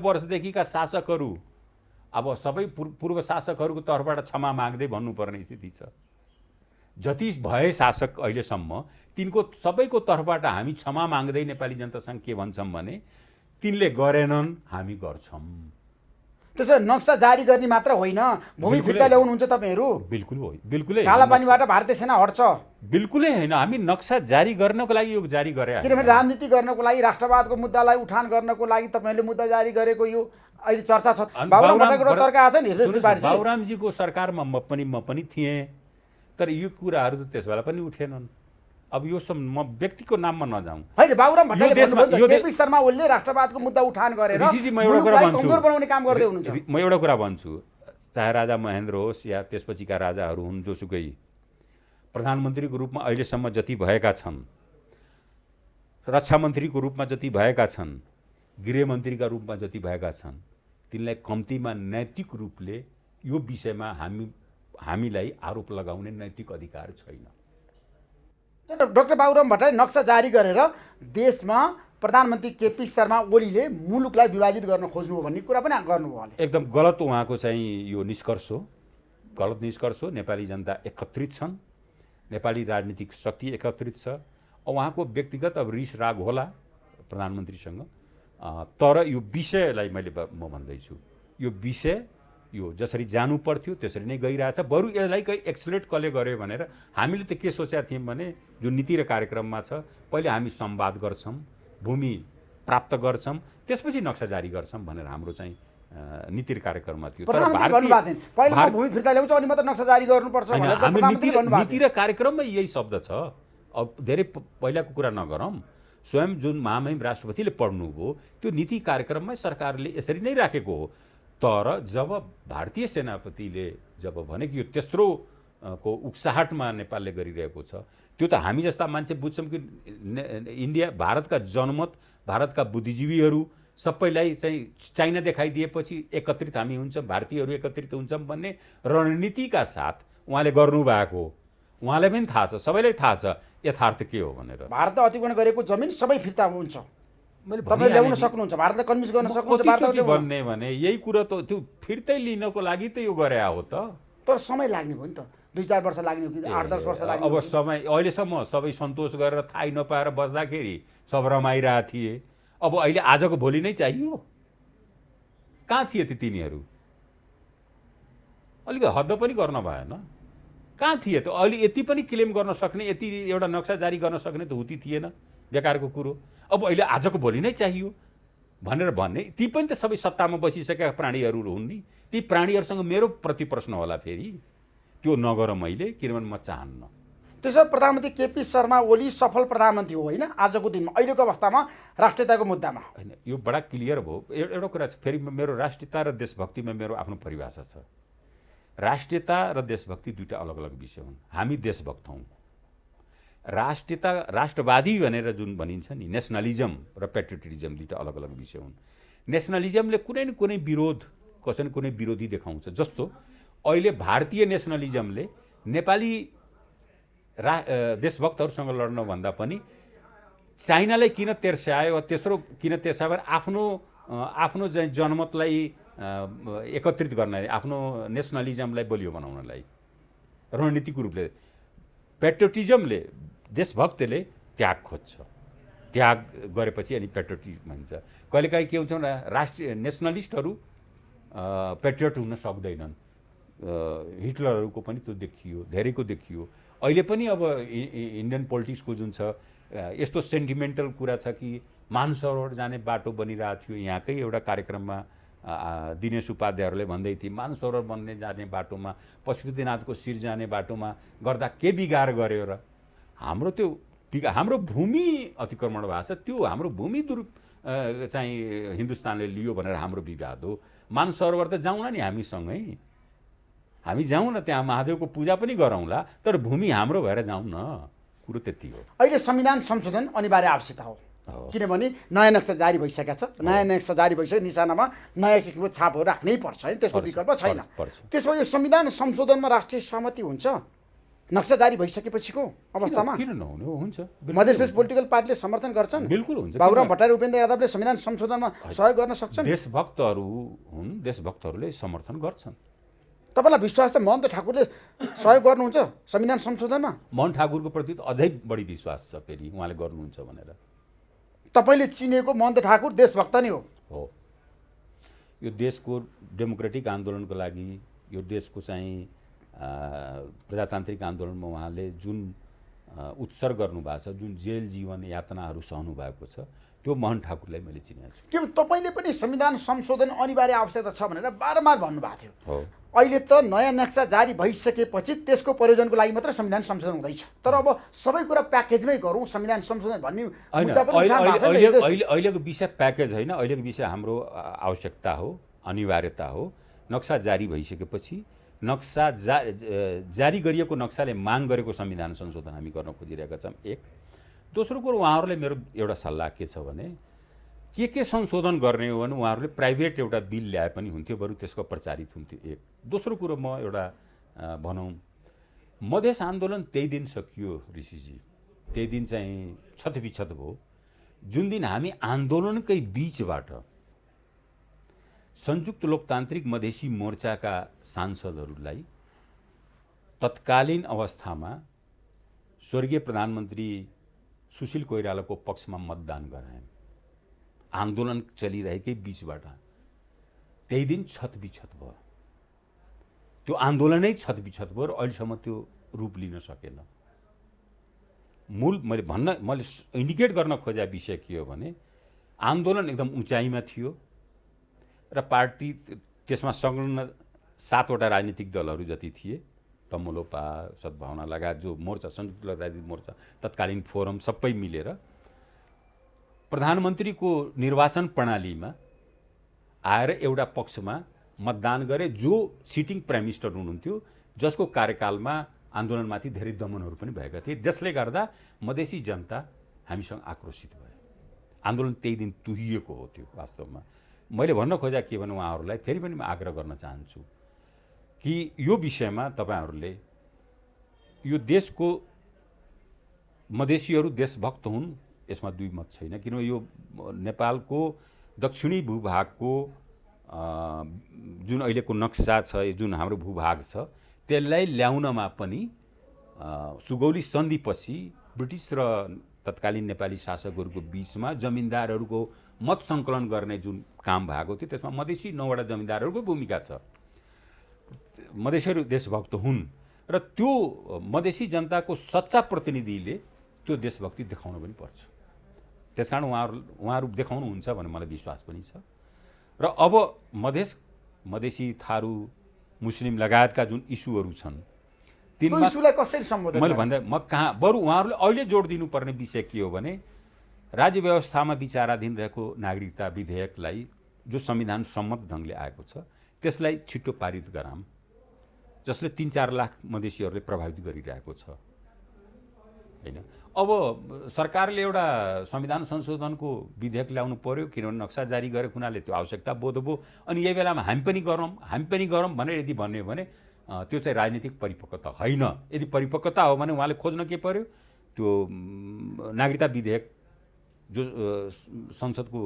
वर्षदेखिका शासकहरू अब सबै पूर्व शासकहरूको तर्फबाट क्षमा माग्दै भन्नुपर्ने स्थिति छ। जति भए शासक अहिलेसम्म तिनको सबैको तर्फबाट हामी क्षमा माग्दै नेपाली जनतासँग के भन्छौँ भने तिनले गरेनन्, हामी गर्छौँ। त्यसो नक्सा जारी गर्ने मात्र होइन, भूमि फिर्ता ल्याउनुहुन्छ तपाईँहरू? बिल्कुलै कालापानीबाट भारतीय सेना हट्छ? बिल्कुलै होइन। हामी नक्सा जारी गर्नको लागि यो जारी गरे, किनभने राजनीति गर्नको लागि, राष्ट्रवादको मुद्दालाई उठान गर्नको लागि तपाईँहरूले मुद्दा जारी गरेको यो अहिले चर्चा छ। बाबुराम भट्टराईको तर्क आछ नि, बाबुरामजीको सरकारमा म पनि थिएँ, तर यो कुराहरू त त्यसबेला पनि उठेनन्। अब यो सब म व्यक्तिको नाममा नजाउँ होइन, बाबुराम भट्टराईले केपी शर्मा ओलीले राष्ट्रवादको मुद्दा उठान गरेर कमजोर बनाउने काम गर्दै हुनुहुन्छ। म एउटा कुरा भन्छु, चाहे राजा महेन्द्र होस् या त्यसपछिका राजाहरू हुन्, जोसुकै प्रधानमन्त्रीको रूपमा अहिलेसम्म जति भएका छन्, रक्षा मन्त्रीको रूपमा जति भएका छन्, गृहमन्त्रीका रूपमा जति भएका छन्, तिनलाई कम्तीमा नैतिक रूपले यो विषयमा हामीलाई आरोप लगाउने नैतिक अधिकार छैन। डाक्टर बाबुराम भट्टराई नक्सा जारी गरेर देशमा प्रधानमन्त्री केपी शर्मा ओलीले मुलुकलाई विभाजित गर्न खोज्नुभयो भन्ने कुरा पनि गर्नुभयो। एकदम गलत उहाँको चाहिँ यो निष्कर्ष हो, गलत निष्कर्ष हो। नेपाली जनता एकत्रित छन्, नेपाली राजनीतिक शक्ति एकत्रित छ। उहाँको व्यक्तिगत अब रिस राग होला प्रधानमन्त्रीसँग, तर यो विषयलाई म भन्दैछु, यो विषय यो जसरी जानु पर्थ्यो त्यसरी नै गइरहेछ। बरु यसलाई एक्सलेट कसले गर्यो भनेर हामीले त के सोचेका थियौँ भने जुन नीति र कार्यक्रममा छ, पहिले हामी संवाद गर्छौँ, भूमि प्राप्त गर्छौँ, त्यसपछि नक्सा जारी गर्छौँ भनेर हाम्रो चाहिँ नीति र कार्यक्रममा थियो। तर भूमि फिर्ता ल्याउँछ अनि मात्र नक्सा जारी गर्नुपर्छ भनेर नीति र कार्यक्रममा यही शब्द छ। अब धेरै पहिलाको कुरा नगरौँ, स्वयं जुन महामहिम राष्ट्रपतिले पढ्नुभयो त्यो नीति कार्यक्रममै सरकारले यसरी नै राखेको हो। तर जब भारतीय सेनापतिले जब भने कि यो तेस्रो को उक्साहटमा नेपालले गरिरहेको छ, त्यो त हामी जस्ता मान्छे बुझ्छौँ कि इन्डिया, भारतका जनमत, भारतका बुद्धिजीवीहरू सबैलाई चाहिँ चाइना देखाइदिएपछि एकत्रित हामी हुन्छौँ, भारतीयहरू एकत्रित हुन्छौँ भन्ने रणनीतिका साथ उहाँले गर्नुभएको हो। उहाँलाई पनि थाहा छ, सबैलाई थाहा छ यथार्थ के हो भनेर। भारतले अतिक्रमण गरेको जमिन सबै फिर्ता हुन्छ, तपाईले ल्याउन सक्नुहुन्छ, भारतले कन्भिन्स गर्न सक्नुहुन्छ। भन्ने भने यही कुरा त त्यो फिर्तै लिनको लागि त यो गरे हो त। तर समय लाग्ने भयो नि त, 2-4 वर्ष लाग्ने हो कि 8-10 वर्ष लाग्ने? अब समय अहिलेसम्म सबै सन्तोष गरेर थाहै नपाएर बस्दाखेरि सब रमाइरहेको थिए। अब अहिले आजको भोलि नै चाहियो? कहाँ थिए ती तिनीहरू? अलिक हद्द पनि गर्न भएन? कहाँ थिए त? अहिले यति पनि क्लेम गर्न सक्ने, यति एउटा नक्सा जारी गर्न सक्ने त हुती थिएन, बेकारको कुरो। अब अहिले आजको भोलि नै चाहियो भनेर भन्ने, ती पनि त सबै सत्तामा बसिसकेका प्राणीहरू हुन् नि। ती प्राणीहरूसँग मेरो प्रति प्रश्न होला फेरि, त्यो नगर मैले, किनभने म चाहन्न। त्यसो भए प्रधानमन्त्री केपी शर्मा ओली सफल प्रधानमन्त्री हो होइन आजको दिनमा, अहिलेको अवस्थामा राष्ट्रियताको मुद्दामा? होइन, यो बडा क्लियर भयो। एउटा कुरा छ, फेरि मेरो राष्ट्रियता र देशभक्तिमा मेरो आफ्नो परिभाषा छ। राष्ट्रियता र देशभक्ति दुईवटा अलग अलग विषय हुन्। हामी देशभक्त हौँ। राष्ट्रियता, राष्ट्रवादी भनेर जुन भनिन्छ नि, नेसनलिजम र पेट्रियोटिजम दुईवटा अलग अलग विषय हुन्। नेसनलिजमले कुनै न कुनै विरोध, कसै न कुनै विरोधी देखाउँछ। जस्तो अहिले भारतीय नेसनलिजमले नेपाली देशभक्तहरूसँग लड्नुभन्दा पनि चाइनालाई किन तेर्स्यायो, तेस्रो किन तेर्स्यायो भने आफ्नो चाहिँ जनमतलाई एकत्रित गर्न, आफ्नो नेसनलिजमलाई बलियो बनाउनलाई रणनीतिक रूपले। पेट्रियोटिजमले, देशभक्तले त्याग खोज्छ, त्याग गरेपछि अनि पेट्रियोटिजम भन्छ। कहिलेकाहीँ के हुन्छ भने राष्ट्रिय नेसनलिस्टहरू पेट्रियोट हुन सक्दैनन्। हिटलरहरूको पनि त्यो देखियो, धेरैको देखियो। अहिले पनि अब इन्डियन पोलिटिक्सको जुन छ यस्तो सेन्टिमेन्टल कुरा छ कि मानसरोवर जाने बाटो बनिरहेको थियो। यहाँकै एउटा कार्यक्रममा दिनेश उपाध्यायहरूले भन्दै थिए, मानसरोवर बन्ने जाने बाटोमा, पशुपतिनाथको शिर जाने बाटोमा गर्दा के बिगार गर्यो र? हाम्रो त्यो हाम्रो भूमि अतिक्रमण भएको छ, त्यो हाम्रो भूमि चाहिँ हिन्दुस्तानले लियो भनेर हाम्रो विवाद हो। मानसरोवर त जाउँ न नि हामीसँगै, हामी जाउँ न, त्यहाँ महादेवको पूजा पनि गरौँला, तर भूमि हाम्रो भएर जाउँ न। कुरो त्यति हो। अहिले संविधान संशोधन अनिवार्य आवश्यकता हो, किनभने नयाँ नक्सा जारी भइसकेको छ। नयाँ नक्सा जारी भइसके निशानामा नयाँ किसिमको छापहरू राख्नै पर्छ है, त्यसको विकल्प छैन। त्यसो भए संविधान संशोधनमा राष्ट्रिय सहमति हुन्छ नक्सा जारी भइसकेपछिको अवस्थामा? किन नहुने? हुन्छ। मधेस पोलिटिकल पार्टीले समर्थन गर्छन्। बिल्कुल हुन्छ। बाबुराम भट्टराई, उपेन्द्र यादवले संविधान संशोधनमा सहयोग गर्न सक्छन्। देशभक्तहरू हुन्, देशभक्तहरूले समर्थन गर्छन्। तपाईँलाई विश्वास छ महन्त ठाकुरले सहयोग गर्नुहुन्छ संविधान संशोधनमा? मोहन ठाकुरको प्रति त अझै बढी विश्वास छ, फेरि उहाँले गर्नुहुन्छ भनेर। तपाईँले चिनेको महन्त ठाकुर देशभक्त नै हो? यो देशको डेमोक्रेटिक आन्दोलनको लागि, यो देशको चाहिँ प्रजातान्त्रिक आन्दोलनमा उहाँले जुन उत्सर्ग गर्नुभएको छ, जुन जेल जीवन यातनाहरू सहनु भएको छ, त्यो मोहन ठाकुरलाई मैले चिनेको छु। किन तपाईँले पनि संविधान संशोधन अनिवार्य आवश्यकता छ भनेर बारम्बार भन्नुभएको थियो। अहिले त नयाँ नक्सा जारी भइसकेपछि त्यसको प्रयोजनको लागि मात्र संविधान संशोधन हुँदैछ। तर अब सबै कुरा प्याकेजमै गरौँ संविधान संशोधन भन्ने मुद्दा पनि अहिलेको विषय प्याकेज होइन, अहिलेको विषय हाम्रो आवश्यकता हो, अनिवार्यता हो। नक्सा जारी भइसकेपछि नक्सा जारी गरिएको नक्साले माग गरेको संविधान संशोधन हामी गर्न खोजिरहेका छौँ, एक। दोस्रो कुरो, उहाँहरूले मेरो एउटा सल्लाह के छ भने के संशोधन गर्ने हो भने उहाँहरूले प्राइभेट एउटा बिल ल्याए पनि हुन्थ्यो, बरु त्यसको प्रचारित हुन्थ्यो, एक। दोस्रो कुरो, म एउटा भनौँ मधेस आन्दोलन त्यही दिन सकियो ऋषिजी, त्यही दिन चाहिँ क्षतविक्षत भयो जुन दिन हामी आन्दोलनकै बिचबाट संयुक्त लोकतान्त्रिक मधेसी मोर्चाका सांसदहरूलाई तत्कालीन अवस्थामा स्वर्गीय प्रधानमन्त्री सुशील कोइरालाको पक्षमा मतदान गरायौँ। आन्दोलन चलिरहेकै बिचबाट त्यही दिन छतविक्षत भयो। त्यो आन्दोलनै छतविक्षत भयो र अहिलेसम्म त्यो रूप लिन सकेन। मैले इन्डिकेट गर्न खोजेको विषय के हो भने आन्दोलन एकदम उचाइमा थियो र पार्टी त्यसमा संलग्न 7वटा राजनीतिक दलहरू जति थिए, तमुलोपा, सद्भावना लगायत जो मोर्चा, संयुक्त राजनीतिक मोर्चा, तत्कालीन फोरम, सबै मिलेर प्रधानमन्त्रीको निर्वाचन प्रणालीमा आएर एउटा पक्षमा मतदान गरे, जो सिटिङ प्राइम मिनिस्टर हुनुहुन्थ्यो, जसको कार्यकालमा आन्दोलनमाथि धेरै दमनहरू पनि भएका थिए, जसले गर्दा मधेसी जनता हामीसँग आक्रोशित भयो। आन्दोलन त्यही दिन तुहिएको हो। त्यो वास्तवमा मैले भन्न खोजेँ के भने उहाँहरूलाई फेरि पनि म आग्रह गर्न चाहन्छु कि यो विषयमा तपाईँहरूले, यो देशको मधेसीहरू देशभक्त हुन्, यसमा दुई मत छैन। किनभने यो नेपालको दक्षिणी भूभागको जुन अहिलेको नक्सा छ, जुन हाम्रो भूभाग छ, त्यसलाई ल्याउनमा पनि सुगौली सन्धिपछि ब्रिटिस र तत्कालीन नेपाली शासकहरूको बिचमा जमिनदारहरूको मत सङ्कलन गर्ने जुन काम भएको थियो त्यसमा मधेसी 9वटा जमिनदारहरूको भूमिका छ। मधेसीहरू देशभक्त हुन् र त्यो मधेसी जनताको सच्चा प्रतिनिधिले त्यो देशभक्ति देखाउनु पनि पर्छ। त्यसकारण उहाँहरू देखाउनुहुन्छ भन्ने मलाई विश्वास पनि छ। र अब मधेसी थारू मुस्लिम लगायतका जुन इस्युहरू छन् तिनमा इस्युलाई कसरी सम्बोधन मैले भन्दा म कहाँ बरु उहाँहरूले अहिले जोड दिनुपर्ने विषय के हो भने राज्य व्यवस्थामा विचाराधीन रहेको नागरिकता विधेयकलाई जो संविधान सम्मत ढङ्गले आएको छ त्यसलाई छिट्टो पारित गराम, जसले 3-4 लाख मधेसीहरूले प्रभावित गरिरहेको छ हैन। अब सरकारले एउटा संविधान संशोधनको विधेयक ल्याउनु पर्यो किनभने नक्सा जारी गरेको हुनाले त्यो आवश्यकता बोध भयो। अनि यही बेलामा हामी पनि गरौँ भनेर यदि भन्यो भने त्यो चाहिँ राजनीतिक परिपक्वता होइन। यदि परिपक्वता हो भने उहाँले खोज्न के पर्यो, त्यो नागरिकता विधेयक जो संसदको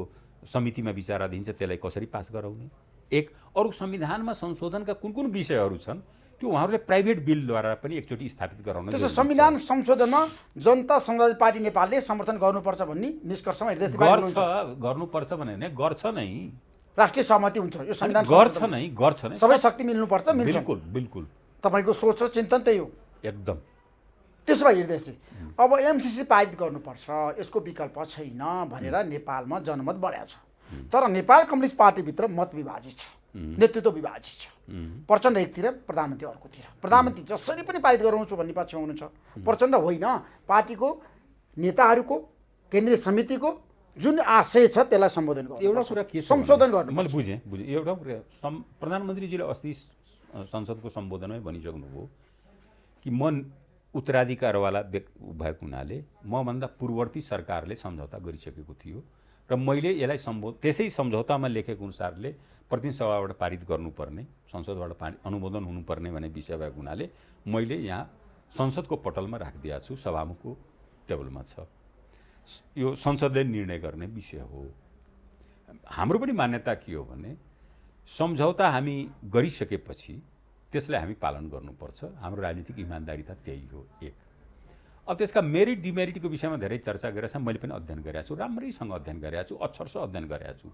समितिमा विचाराधीन छ त्यसलाई कसरी पास गराउने, एक। अरू संविधानमा संशोधनका कुन विषयहरू छन् त्यो उहाँहरूले प्राइभेट बिलद्वारा पनि एकचोटि स्थापित गराउन। त्यसो संविधान संशोधनमा जनता समाजवादी पार्टी नेपालले समर्थन गर्नुपर्छ भन्ने निष्कर्षमा गर्नुपर्छ भने गर्छ नै, राष्ट्रिय सहमति हुन्छ यो संविधान गर्छ नै सबै शक्ति मिल्नुपर्छ। बिल्कुल तपाईको सोच र चिन्तन त्यही हो एकदम। त्यसो भए हृदयजी अब एमसीसी पारित गर्नुपर्छ, यसको विकल्प छैन भनेर नेपालमा जनमत बढ्या छ। तर नेपाल कम्युनिस्ट पार्टीभित्र मत विभाजित छ, नेतृत्व विभाजित छ। प्रचण्ड एकतिर, प्रधानमन्त्री अर्कोतिर। प्रधानमन्त्री जसरी पनि पारित गराउँछु भन्ने पक्षमा हुनुहुन्छ, प्रचण्ड होइन। पार्टीको नेताहरूको केन्द्रीय समितिको जुन आशय छ त्यसलाई सम्बोधन गर्नु, एउटा कुरा के संशोधन गर्नु। मैले बुझेँ। एउटा कुरा प्रधानमन्त्रीजीले अस्ति संसदको सम्बोधनमै भनिसक्नुभयो कि म उत्तराधिकारवाला भएको हुनाले मभन्दा पूर्ववर्ती सरकारले सम्झौता गरिसकेको थियो र मैले यसलाई त्यसै सम्झौतामा लेखेको अनुसारले प्रतिनिधि सभाबाट पारित गर्नुपर्ने, संसदबाट अनुमोदन हुनुपर्ने भन्ने विषय भएको हुनाले मैले यहाँ संसदको पटलमा राखिदिएको छु, सभामुखको टेबलमा छ। यो संसदले निर्णय गर्ने विषय हो। हाम्रो पनि मान्यता के हो भने सम्झौता हामी गरिसकेपछि त्यसलाई हामी पालन गर्नुपर्छ। हाम्रो राजनीतिक इमान्दारिता त्यही हो, एक। अब त्यसका मेरिट डिमेरिटको विषयमा धेरै चर्चा गरेको छ, मैले पनि अध्ययन गरेको छु, राम्रैसँग अध्ययन गरेको छु, अक्षरशः अध्ययन गरेको छु।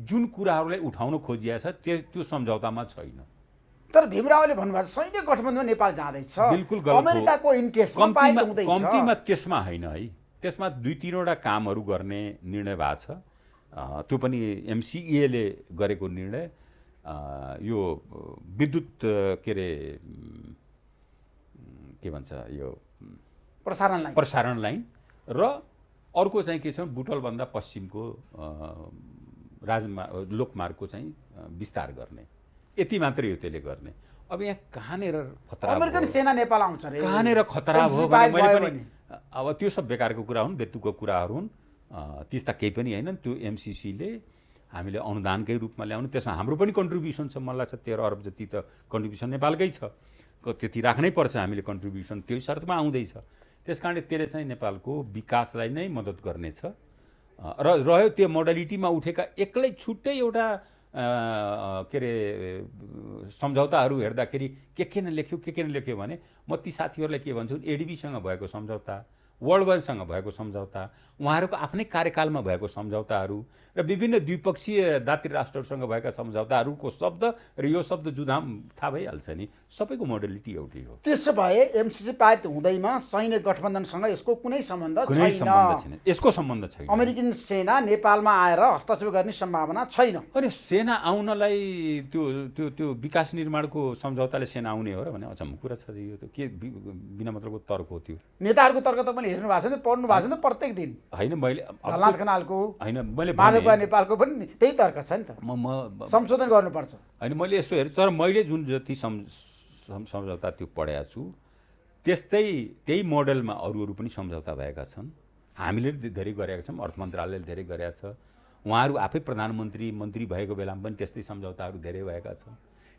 जुन कुराहरूलाई उठाउन खोजिएको छ त्यो सम्झौतामा छैन। तर भीमरावले भन्नुभएको छ सैन्य गठबन्धनमा नेपाल जाँदैछ, बिल्कुल गलत हो। अमेरिकाको इन्ट्रेस्टमा पारित हुँदैछ। कम्तीमा त्यसमा होइन है, त्यसमा 2-3वटा कामहरू गर्ने निर्णय भएको छ। त्यो पनि एमसिईले गरेको निर्णय, यो विद्युत के भन्छ यो प्रसारण लाइन र अर्को चाहिँ के छ बुटवलभन्दा पश्चिमको लोकमार्गको चाहिँ विस्तार गर्ने, यति मात्रै हो त्यसले गर्ने। अब यहाँ कहाँनिर खतरा, अमेरिकन सेना नेपाल आउँछ रे, कहाँनिर खतरा भयो भने मैले पनि अब त्यो सब बेकारको कुरा हुन्, बेतुकको कुराहरू हुन्, त्यस्ता केही पनि हैनन्। त्यो एमसिसीले हामीले अनुदानकै रूपमा ल्याउनु, त्यसमा हाम्रो पनि कन्ट्रिब्युसन छ। मलाई लाग्छ 13 अरब जति त कन्ट्रिब्युसन नेपालकै छ, त्यति राख्नै पर्छ हामीले कन्ट्रिब्युसन, त्यही शर्तमा आउँदैछ। त्यसकारणले त्यसले चाहिँ नेपालको विकासलाई नै मद्दत गर्नेछ। र रह्यो त्यो मोडालिटीमा उठेका एक्लै छुट्टै एउटा सम्झौताहरू हेर्दाखेरि के लेख्यो भने म ती साथीहरूलाई के भन्छु, एडिबीसँग भएको सम्झौता, वर्ल्ड बैंकसँग भएको सम्झौता, उहाँहरूको आफ्नै कार्यकालमा भएको सम्झौताहरू र विभिन्न द्विपक्षीय दात्री राष्ट्रहरूसँग भएका सम्झौताहरूको शब्द र यो शब्द जुदाम थाहा भइहाल्छ नि, सबैको मोडलिटी एउटै हो। त्यसो भए एमसिसी पारित हुँदैमा सैन्य गठबन्धनसँग यसको कुनै सम्बन्ध छैन। यसको सम्बन्ध छैन। अमेरिकन सेना नेपालमा आएर हस्तक्षेप गर्ने सम्भावना छैन। अनि सेना आउनलाई त्यो विकास निर्माणको सम्झौताले सेना आउने हो र भने अचम्म कुरा छ। यो त के बिना मतलबको तर्क हो त्यो। नेताहरूको तर्क त मैले हेर्नु भएको छ, पढ्नु भएको छ प्रत्येक दिन। होइन मैले झलनाथ खनालको, होइन मैले नेपालको पनि त्यही तर्क छ नि त, संशोधन गर्नुपर्छ। होइन मैले यसो हेरेँ, तर मैले जुन जति सम्झौता त्यो पढेको छु त्यही मोडलमा अरू पनि सम्झौता भएका छन्। हामीले धेरै गरेका छौँ, अर्थ मन्त्रालयले धेरै गरेका छ, उहाँहरू आफै मन्त्री भएको बेलामा पनि त्यस्तै सम्झौताहरू धेरै भएका छन्।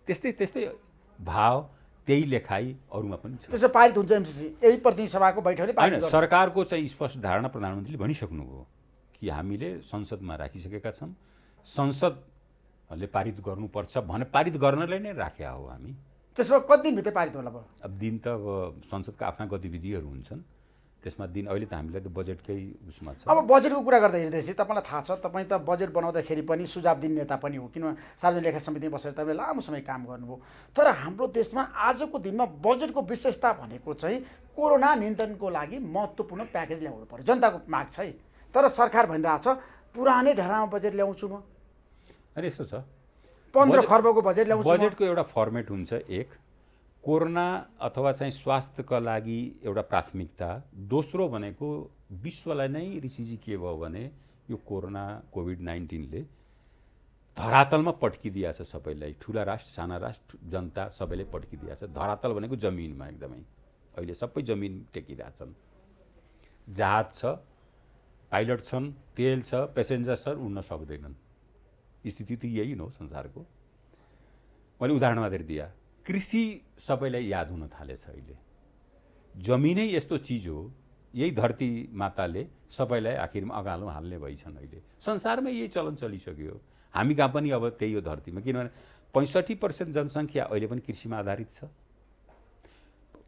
त्यस्तै भाव, त्यही लेखाइ अरूमा पनि छ। त्यसो पारित हुन्छ एमसिसी, यही प्रतिनिधि सभाको बैठकले पारित गर्छ। सरकारको चाहिँ स्पष्ट धारणा प्रधानमन्त्रीले भनिसक्नुभयो कि हामीले संसदमा राखिसकेका छौँ, संसदले पारित गर्नुपर्छ भने पारित गर्नलाई नै राखेका हो हामी। त्यसो भए कति दिनभित्र पारित होला? अब दिन त अब संसदका आफ्ना गतिविधिहरू हुन्छन्, त्यसमा दिन अहिले त हामीलाई त बजेटकै उसमा छ। अब बजेटको कुरा गर्दा हेर्दैछ तपाईँलाई थाहा छ, तपाईँ त बजेट बनाउँदाखेरि पनि सुझाव दिने नेता पनि हो, किनभने सार्वजनिक लेखा समितिमा बसेर तपाईँले लामो समय काम गर्नुभयो। तर हाम्रो देशमा आजको दिनमा बजेटको विशेषता भनेको चाहिँ कोरोना नियन्त्रणको लागि महत्त्वपूर्ण प्याकेज ल्याउनु पर्यो, जनताको माग छ है। तर सरकार भनिरहेछ पुरानै ढाँचामा बजेट ल्याउँछु म, अनि यस्तो छ 15 खर्बको बजेट ल्याउँछु। बजेटको एउटा फर्मेट हुन्छ, एक कोरोना अथवा चाहिँ स्वास्थ्यका लागि एउटा प्राथमिकता, दोस्रो भनेको विश्वलाई नै ऋषिजी के भयो भने यो कोरोना कोभिड-19ले धरातलमा पट्किदिया छ सबैलाई, ठुला राष्ट्र साना राष्ट्र जनता सबैले पट्किदिया छ। धरातल भनेको जमिनमा एकदमै अहिले सबै जमिन टेकिरहेछन्, जहाज छ, पाइलट छन्, तेल छ, पेसेन्जर छन्, उड्न सक्दैनन्। स्थिति त यही हो संसारको। मैले उदाहरण मात्रै दिया, कृषि सबैलाई याद हुन थालेछ अहिले। जमिनै यस्तो चिज हो, यही धरती माताले सबैलाई आखिरमा अगालो हाल्ने भइछन्। अहिले संसारमा यही चलन चलिसक्यो, हामी कहाँ पनि अब त्यही हो धरतीमा। किनभने 65% जनसङ्ख्या अहिले पनि कृषिमा आधारित छ,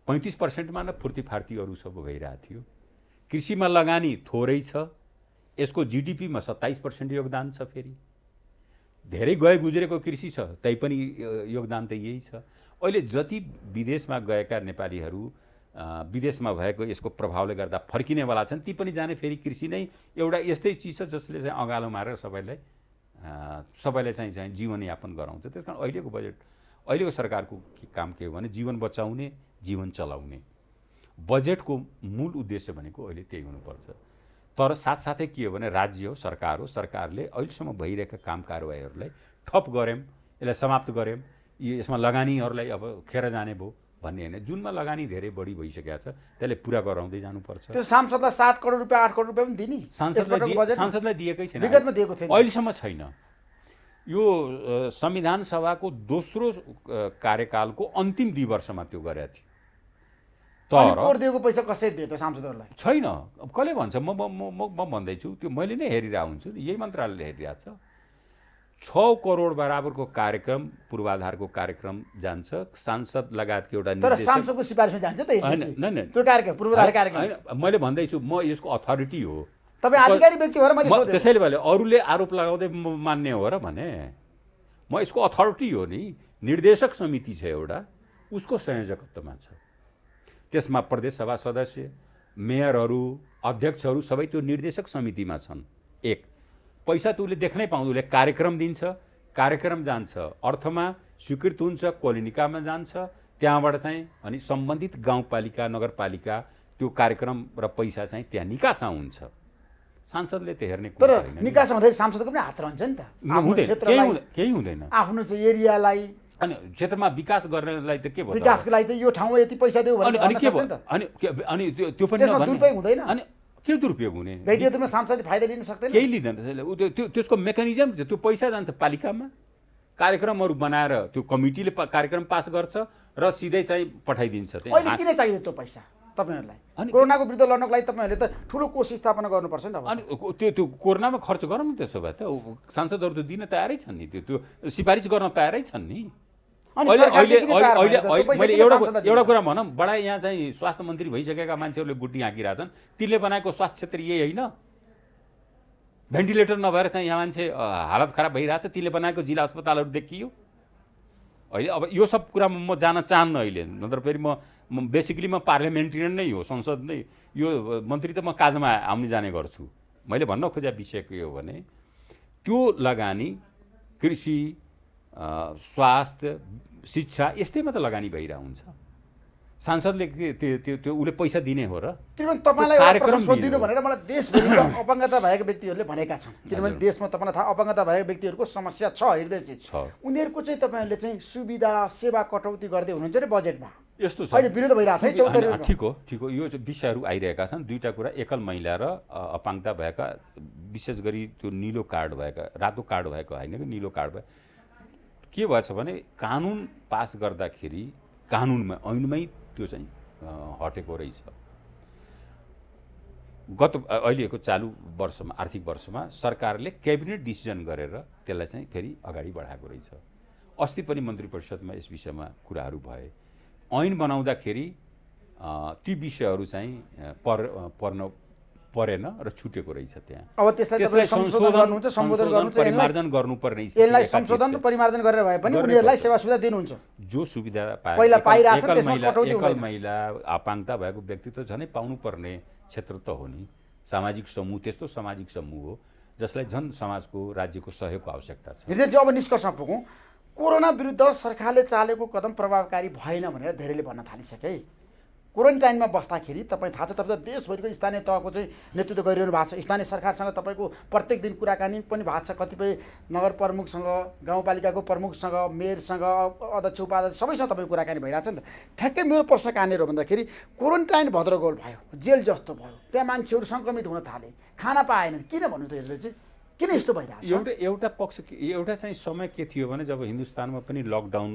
35%मा न फुर्तीफार्ती अरू सब भइरहेको थियो। कृषिमा लगानी थोरै छ, यसको जिडिपीमा 27% योगदान छ। फेरि धेरै गए गुज्रेको कृषि छ, तै पनि योगदान त यही छ। अहिले जति विदेशमा गएका नेपालीहरू विदेशमा भएको यसको प्रभावले गर्दा फर्किनेवाला छन्, ती पनि जाने फेरि कृषि नै एउटा यस्तै चिज छ जसले चाहिँ अँगालो मारेर सबैलाई चाहिँ जीवनयापन गराउँछ। त्यस कारण अहिलेको बजेट, अहिलेको सरकारको काम के हो भने जीवन बचाउने, जीवन चलाउने। बजेटको मूल उद्देश्य भनेको अहिले त्यही हुनुपर्छ। तर साथसाथै के हो भने राज्य हो, सरकार हो, सरकारले अहिलेसम्म भइरहेका काम कारबाहीहरूलाई ठप गऱ्यौँ, यसलाई समाप्त गऱ्यौँ, यसमा लगानीहरूलाई अब खेर जाने भयो भन्ने होइन। जुनमा लगानी धेरै बढी भइसकेको छ त्यसले पुरा गराउँदै जानुपर्छ। त्यो सांसदलाई 7 करोड रुपियाँ 8 करोड रुपियाँ पनि दिने सांसदलाई दिएकै छैन, विगतमा दिएको थिएन, अहिलेसम्म छैन। यो संविधान सभाको दोस्रो कार्यकालको अन्तिम 2 वर्षमा त्यो गरेको थियो। तर कोर दिएको पैसा कसरी दियो त सांसदहरूलाई? छैन। अब कसले भन्छ? म भन्दैछु, त्यो मैले नै हेरिरहेको हुन्छु, यही मन्त्रालयले हेरिरहेको छ। 6 करोड बराबरको कार्यक्रम, पूर्वाधारको कार्यक्रम जान्छ, सांसद लगायतको एउटा तर सांसदको सिफारिसमा जान्छ त होइन त्यो कार्यक्रम, पूर्वाधार कार्यक्रम होइन। मैले भन्दैछु, म यसको अथोरिटी हो, तपाईँ अधिकारी व्यक्ति हो र मैले सोधेँ। त्यसैले भने अरूले आरोप लगाउँदै मान्ने हो र भने म यसको अथोरिटी हो नि। निर्देशक समिति छ एउटा, उसको संयोजकत्वमा छ, त्यसमा प्रदेश सभा सदस्य, मेयरहरू, अध्यक्षहरू सबै त्यो निर्देशक समितिमा छन्। एक पैसा त उसले देख्नै पाउँदैन, उसले कार्यक्रम दिन्छ, कार्यक्रम जान्छ, अर्थमा स्वीकृत हुन्छ, कोलिनिकामा जान्छ, त्यहाँबाट चाहिँ अनि सम्बन्धित गाउँपालिका नगरपालिका त्यो कार्यक्रम र पैसा चाहिँ त्यहाँ निकासा हुन्छ। सांसदले त हेर्ने कुरा होइन। तर निकासा हुँदाखेरि सांसदको पनि हात रहन्छ नि त, केही हुँदैन। आफ्नो चाहिँ एरियालाई अनि क्षेत्रमा विकास गर्नलाई त के भयो? विकासको लागि त यो ठाउँमा यति पैसा दियो भने अनि के भयो? अनि त्यो पनि दुरुपयोग हुँदैन। अनि के दुरुपयोग हुने? व्यक्तिगतमा सांसदले फाइदा लिन सक्दैन, केही लिँदैन। त्यसको मेकानिजम त्यो पैसा जान्छ पालिकामा, कार्यक्रमहरू बनाएर त्यो कमिटीले कार्यक्रम पास गर्छ र सिधै चाहिँ पठाइदिन्छ। अहिले किन चाहियो त्यो पैसा तपाईँहरूलाई? कोरोनाको विरुद्ध लड्नको लागि तपाईँहरूले त ठुलो कोष स्थापना गर्नुपर्छ नि। अनि त्यो कोरोनामा खर्च गरौँ न। त्यसो भए त सांसदहरू त दिन तयारै छन् नि, त्यो सिफारिस गर्न तयारै छन् नि। अहिले मैले एउटा कुरा भनौँ, बडा यहाँ चाहिँ स्वास्थ्य मन्त्री भइसकेका मान्छेहरूले गुटी हाँकिरहेछन्, तिनले बनाएको स्वास्थ्य क्षेत्र यही होइन? भेन्टिलेटर नभएर चाहिँ यहाँ मान्छे हालत खराब भइरहेछ, तिनले बनाएको जिल्ला अस्पतालहरू देखियो अहिले। अब यो सब कुरामा म जान चाहन्न अहिले, नत्र फेरि म बेसिकली म पार्लियामेन्टेरियन नै हो, संसद नै। यो मन्त्री त म काजमा आउने जाने गर्छु। मैले भन्न खोजेको विषय के हो भने त्यो लगानी कृषि, स्वास्थ्य, शिक्षा यस्तैमा त लगानी भइरहेको हुन्छ। सांसदले त्यो उसले पैसा दिने हो र? तपाईँलाई कार्यक्रम सोधिदिनु भनेर मलाई देशभरिका अपङ्गता भएका व्यक्तिहरूले भनेका छन्। किनभने देशमा तपाईँलाई थाहा अपङ्गता भएका व्यक्तिहरूको समस्या छ, हृदय छ। उनीहरूको चाहिँ तपाईँहरूले चाहिँ सुविधा सेवा कटौती गर्दै हुनुहुन्छ नि बजेटमा। यस्तो छ अहिले विरोध भइरहेको छ। ठिक हो, यो विषयहरू आइरहेका छन्। दुईवटा कुरा, एकल महिला र अपाङ्गता भएका, विशेष गरी त्यो निलो कार्ड भएका, रातो कार्ड भएको होइन कि निलो कार्ड भए के भएछ भने कानुन पास गर्दाखेरि कानुनमा ऐनमै त्यो चाहिँ हटेको रहेछ। गत अहिलेको चालु वर्षमा, आर्थिक वर्षमा सरकारले क्याबिनेट डिसिजन गरेर त्यसलाई चाहिँ फेरि अगाडि बढाएको रहेछ। अस्ति पनि मन्त्री परिषदमा यस विषयमा कुराहरू भए। ऐन बनाउँदाखेरि ती विषयहरू चाहिँ पर्न परेन र छुटेको रहेछ त्यहाँ। अब त्यसलाई संशोधन गर्नुहुन्छ, सम्बोधन गर्नुहुन्छ, परिमार्जन गर्नुपर्ने यसलाई संशोधन र परिमार्जन गरेर भए पनि उनीहरूलाई सेवा सुविधा दिनुहुन्छ। जो सुविधा पहिला पाइरहेछ एकल महिला अपाङ्गता भएको व्यक्ति त झनै पाउनुपर्ने क्षेत्र त हो नि। सामाजिक समूह त्यस्तो सामाजिक समूह हो जसलाई झन् समाजको राज्यको सहयोगको आवश्यकता छ। हृदय चाहिँ अब निष्कर्षमा पुगौँ। कोरोना विरुद्ध सरकारले चालेको कदम प्रभावकारी भएन भनेर धेरैले भन्न थालिसके। क्वारेन्टाइनमा बस्दाखेरि तपाईँ थाहा छ, तपाईँ त देशभरिको स्थानीय तहको चाहिँ नेतृत्व गरिरहनु भएको छ। स्थानीय सरकारसँग तपाईँको प्रत्येक दिन कुराकानी पनि भएको छ। कतिपय नगर प्रमुखसँग, गाउँपालिकाको प्रमुखसँग, मेयरसँग, अध्यक्ष उपाध्यक्ष सबैसँग तपाईँ कुराकानी भइरहेछ नि त। ठ्याक्कै मेरो प्रश्न कहाँनिर हो भन्दाखेरि क्वारेन्टाइन भद्रगोल भयो, जेल जस्तो भयो, त्यहाँ मान्छेहरू सङ्क्रमित हुन थाले, खाना पाएनन्, किन भन्नु त यसले चाहिँ किन यस्तो भइरहेछ? एउटा पक्ष एउटा चाहिँ समय के थियो भने जब हिन्दुस्तानमा पनि लकडाउन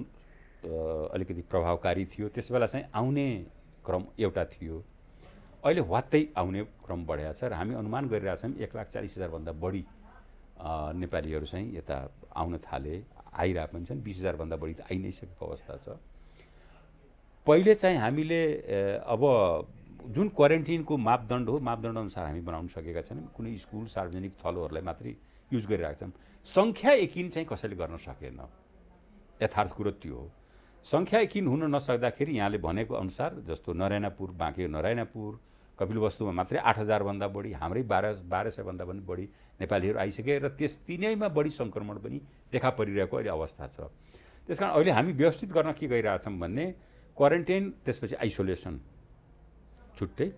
अलिकति प्रभावकारी थियो, त्यस बेला चाहिँ आउने क्रम एउटा थियो। अहिले वात्तै आउने क्रम बढेको छ र हामी अनुमान गरिरहेछौँ 1,40,000 भन्दा बढी नेपालीहरू चाहिँ यता आउन थाले, आइरहेको पनि छन्। 20,000 भन्दा बढी त आइ नै सकेको अवस्था छ। पहिले चाहिँ हामीले अब जुन क्वारेन्टिनको मापदण्ड हो, मापदण्ड अनुसार हामी बनाउन सकेका छैनौँ। कुनै स्कुल, सार्वजनिक थलोहरूलाई मात्रै युज गरिरहेका छौँ। सङ्ख्या यकिन चाहिँ कसैले गर्न सकेन, यथार्थ कुरो त्यो हो। सङ्ख्या यकिन हुन नसक्दाखेरि यहाँले भनेको अनुसार जस्तो नरायणापुर, बाँके नरायणापुर, कपिलवस्तुमा मात्रै 8,000 भन्दा बढी, हाम्रै 1200 भन्दा पनि बढी नेपालीहरू आइसके र त्यस तिनैमा बढी सङ्क्रमण पनि देखा परिरहेको अहिले अवस्था छ। त्यसकारण अहिले हामी व्यवस्थित गर्न के गरिरहेछौँ भन्ने क्वारेन्टाइन, त्यसपछि आइसोलेसन, छुट्टै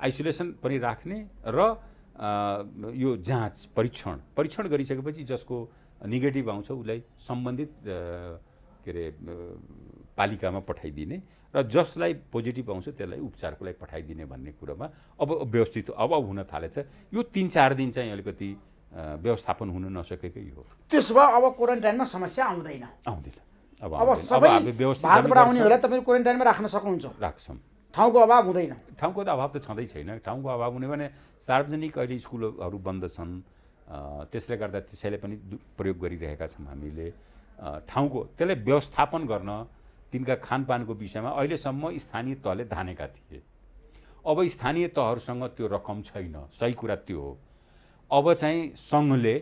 आइसोलेसन पनि राख्ने र यो जाँच परीक्षण गरिसकेपछि जसको नेगेटिभ आउँछ उसलाई सम्बन्धित के अरे पालिकामा पठाइदिने र जसलाई पोजिटिभ आउँछ त्यसलाई उपचारको लागि पठाइदिने भन्ने कुरोमा अब व्यवस्थित अब हुन थालेछ। यो 3-4 दिन चाहिँ अलिकति व्यवस्थापन हुन नसकेकै हो। त्यसो भए अब क्वारेन्टाइनमा समस्या आउँदैन। अब सबै भारतबाट आउनेहरूलाई तपाईँ क्वारेन्टाइनमा राख्न सक्नुहुन्छ? राख्छौँ। ठाउँको अभाव हुँदैन? ठाउँको त अभाव त छँदै छैन। ठाउँको अभाव हुने भने सार्वजनिक अहिले स्कुलहरू बन्द छन्, त्यसले गर्दा त्यसैले पनि प्रयोग गरिरहेका छौँ हामीले। ठाउँको त्यसलाई व्यवस्थापन गर्न तिनका खानपानको विषयमा अहिलेसम्म स्थानीय तहले धानेका थिए। अब स्थानीय तहहरूसँग त्यो रकम छैन, सही कुरा त्यो हो। अब चाहिँ सङ्घले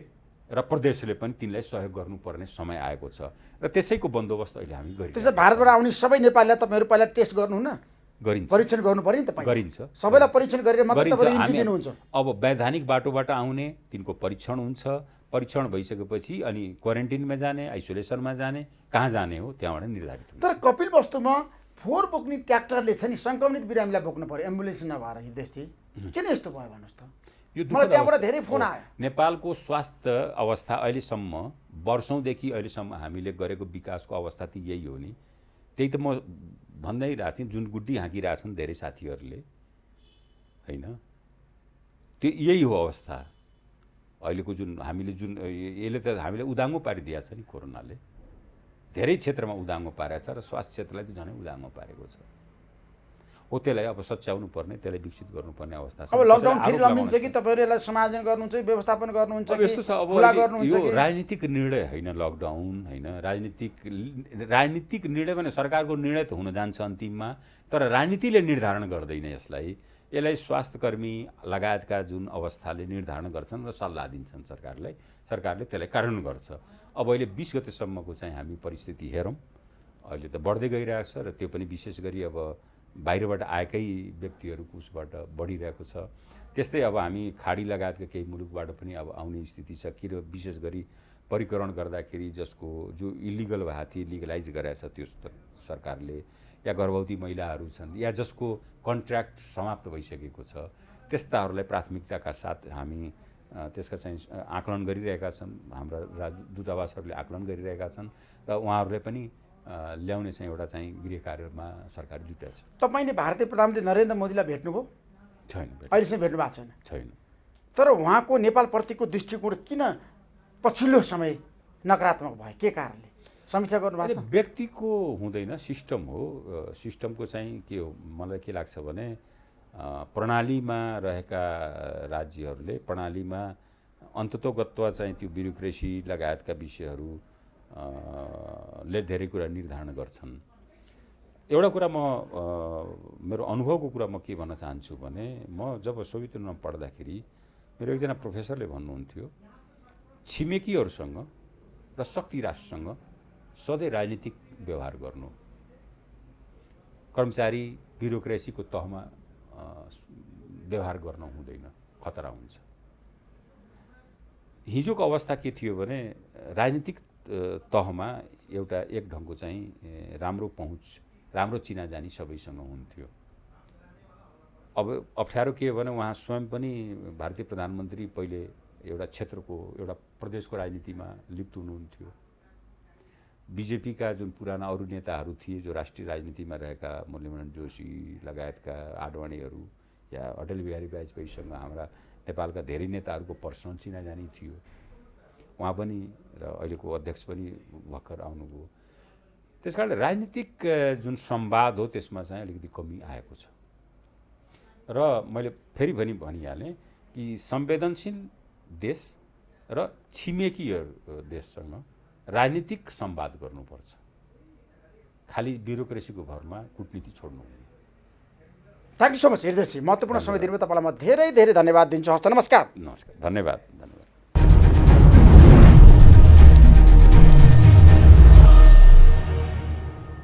र प्रदेशले पनि तिनलाई सहयोग गर्नुपर्ने समय आएको छ र त्यसैको बन्दोबस्त अहिले हामी गरिरहेछौँ। त्यसै भारतबाट आउने सबै नेपालीलाई तपाईँहरू पहिला टेस्ट गर्नुहुन्न? गरिन्छ, परीक्षण गर्नु पर्यो नि त। गरिन्छ, सबैलाई परीक्षण गरेर मात्रै तपाईले इन्ट्री दिनुहुन्छ? अब वैधानिक बाटोबाट आउने तिनको परीक्षण हुन्छ, परीक्षण भइसकेपछि अनि क्वारेन्टिनमा जाने, आइसोलेसनमा जाने, कहाँ जाने हो त्यहाँबाट निर्धारित हुन्छ। तर कपिलवस्तुमा फोहोर बोक्ने ट्र्याक्टरले छ नि सङ्क्रमित बिरामीलाई बोक्नु पर्यो, एम्बुलेन्स नभएर हिँड्दैछ। किन यस्तो भयो भन्नुहोस् त? मलाई त्यहाँबाट धेरै फोन आयो। नेपालको स्वास्थ्य अवस्था अहिलेसम्म वर्षौँदेखि अहिलेसम्म हामीले गरेको विकासको अवस्था त यही हो नि। त्यही त म भन्दै रहेको थिएँ, जुन गुड्डी हाँकिरहेछन् धेरै साथीहरूले, होइन? त्यो यही हो अवस्था अहिलेको। जुन हामीले यसले त हामीले उदाङ्गो पारिदिएको छ नि कोरोनाले, धेरै क्षेत्रमा उदाङ्गो पारेको छ र स्वास्थ्य क्षेत्रलाई त झनै उदाङ्गो पारेको छ। हो त्यसलाई अब सच्याउनु पर्ने, त्यसलाई विकसित गर्नुपर्ने अवस्था छ। अब लकडाउन फेरि लम्बिन्छ कि तपाईँहरू यसलाई समायोजन गर्नुहुन्छ, व्यवस्थापन गर्नुहुन्छ कि यस्तो छ? अब यो राजनीतिक निर्णय होइन लकडाउन, होइन? राजनीतिक निर्णय भने सरकारको निर्णय त हुन जान्छ अन्तिममा, तर राजनीतिले निर्धारण गर्दैन यसलाई। यसलाई स्वास्थ्यकर्मी लगायतका जुन अवस्थाले निर्धारण गर्छन् र सल्लाह दिन्छन् सरकारलाई, सरकारले त्यसलाई कार्यान्वयन गर्छ। अब अहिले 20 गतेसम्मको चाहिँ हामी परिस्थिति हेरौँ, अहिले त बढ्दै गइरहेको छ र त्यो पनि विशेष गरी अब बाहिरबाट आएकै व्यक्तिहरूको उसबाट बढिरहेको छ। त्यस्तै अब हामी खाडी लगायतका केही मुलुकबाट पनि अब आउने स्थिति छ। किन विशेष गरी परिकरण गर्दाखेरि जसको जो इलिगल भएको थियो, लिगलाइज गरेको छ त्यो सरकारले, या गर्भवती महिलाहरू छन् या जसको कन्ट्र्याक्ट समाप्त भइसकेको छ, त्यस्ताहरूलाई प्राथमिकताका साथ हामी त्यसका चाहिँ आकलन गरिरहेका छन्। हाम्रा दूतावासहरूले आकलन गरिरहेका छन् र उहाँहरूले पनि ल्याउने चाहिँ एउटा चाहिँ गृह कार्यमा सरकार जुटेको छ। तपाईँले भारतीय प्रधानमन्त्री नरेन्द्र मोदीलाई भेट्नुभयो? छैन, अहिलेसम्म भेट्नु भएको छैन। तर उहाँको नेपालप्रतिको दृष्टिकोण किन पछिल्लो समय नकारात्मक भयो? के कारणले? समीक्षा गर्नुभएको छ? व्यक्तिको हुँदैन, सिस्टम हो। सिस्टमको चाहिँ के हो, मलाई के लाग्छ भने प्रणालीमा रहेका राज्यहरूले प्रणालीमा अन्ततोगत्व चाहिँ त्यो ब्युरोक्रेसी लगायतका विषयहरू ले धेरै कुरा निर्धारण गर्छन्। एउटा कुरा म मेरो अनुभवको कुरा म के भन्न चाहन्छु भने म जब सोभियत युनियनमा पढ्दाखेरि मेरो एकजना प्रोफेसरले भन्नुहुन्थ्यो छिमेकीहरूसँग र शक्ति राष्ट्रसँग सधैँ राजनीतिक व्यवहार गर्नु, कर्मचारी ब्युरोक्रेसीको तहमा व्यवहार गर्न हुँदैन, खतरा हुन्छ। हिजोको अवस्था के थियो भने राजनीतिक तहमा एउटा एक ढङ्गको चाहिँ राम्रो पहुँच, राम्रो चिनाजानी सबैसँग हुन्थ्यो। अब अप्ठ्यारो के हो भने उहाँ स्वयं पनि भारतीय प्रधानमन्त्री पहिले एउटा क्षेत्रको एउटा प्रदेशको राजनीतिमा लिप्त हुनुहुन्थ्यो। बीजेपीका जुन पुराना अरू नेताहरू थिए जो राष्ट्रिय राजनीतिमा रहेका मुरलीमोहन जोशी लगायतका आडवाणीहरू या अटल बिहारी वाजपेयीसँग हाम्रा नेपालका धेरै नेताहरूको पर्सनल चिनाजानी थियो। उहाँ पनि र अहिलेको अध्यक्ष पनि भर्खर आउनुभयो। त्यस कारणले राजनीतिक जुन संवाद हो त्यसमा चाहिँ अलिकति कमी आएको छ र मैले फेरि पनि भनिहालेँ कि संवेदनशील देश र छिमेकीहरू देशसँग राजनीतिक संवाद गर्नुपर्छ, खालि ब्युरोक्रेसीको भरमा कूटनीति छोड्नु। थ्याङ्क यू सो मच हृदयजी, महत्त्वपूर्ण समय दिनुभयो। तपाईँलाई म धेरै धेरै धन्यवाद दिन्छु। हस्त, नमस्कार। नमस्कार, धन्यवाद।